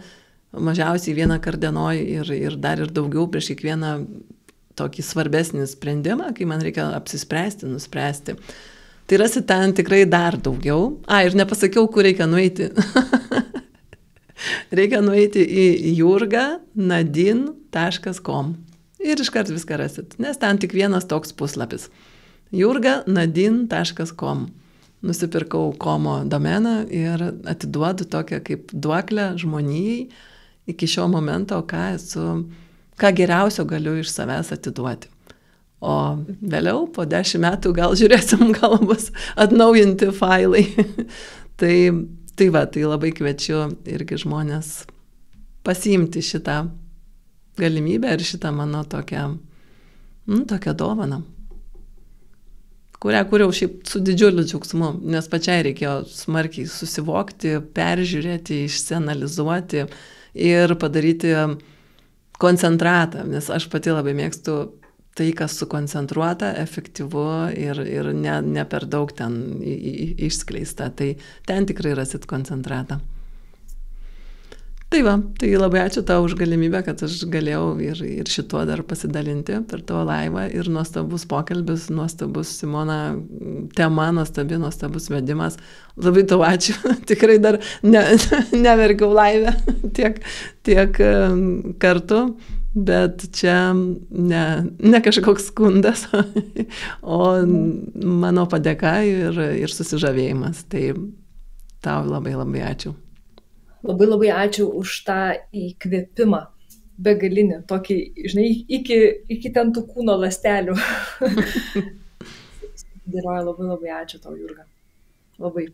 mažiausiai 1 kartą dienoj ir dar ir daugiau prieš kiekvieną tokį svarbesnį sprendimą, kai man reikia apsispręsti, nuspręsti. Tai rasit ten tikrai dar daugiau. Ir nepasakiau, kur reikia nueiti. Reikia nueiti į jurganadin.com ir iškart viską rasit, nes ten tik vienas toks puslapis. jurganadin.com. Nusipirkau komo domeną ir atiduodu tokią kaip duoklę žmonijai iki šio momento, ką geriausio galiu iš savęs atiduoti. O vėliau, po 10 metų, gal žiūrėsim, gal bus atnaujinti failai. Tai labai kviečiu irgi žmonės pasiimti šitą galimybę ir šitą mano tokią dovaną, kurią kūriau šiaip su didžiuliu džiaugsmu, nes pačiai reikėjo smarkiai susivokti, peržiūrėti, išsianalizuoti ir padaryti koncentratą, nes aš pati labai mėgstu tai, kas sukoncentruota, efektyvu ir ne per daug ten išskleista. Tai ten tikrai rasit koncentratą. Tai labai ačiū tau už galimybę, kad aš galėjau ir šituo dar pasidalinti per tavo laivą. Ir nuostabus pokalbis, nuostabus Simona tema, nuostabus vedimas. Labai tau ačiū. Tikrai dar neverkiau laive tiek kartų. Bet čia ne kažkoks skundas, o mano padėka ir susižavėjimas. Tai tau labai labai ačiū. Labai labai ačiū už tą įkvėpimą begalinį, tokį, žinai, iki ten tų kūno ląstelių. Dėroju, labai labai ačiū tau, Jurga. Labai.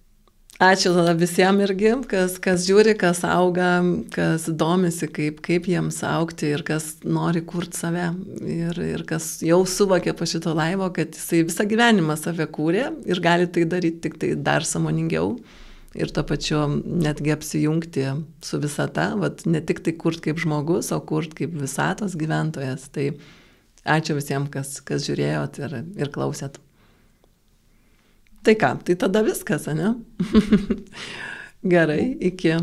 Ačiū tada visiems irgi, kas žiūri, kas auga, kas domisi, kaip jiems augti ir kas nori kurti save. Ir kas jau suvokė po šito laivo, kad jisai visą gyvenimą save kūrė ir gali tai daryti tik tai dar sąmoningiau. Ir to pačiu netgi apsijungti su visata, ne tik tai kurt kaip žmogus, o kurt kaip visatos gyventojas. Tai ačiū visiems, kas žiūrėjot ir klausėt. Tai ką, tai tada viskas, ane? Gerai, iki.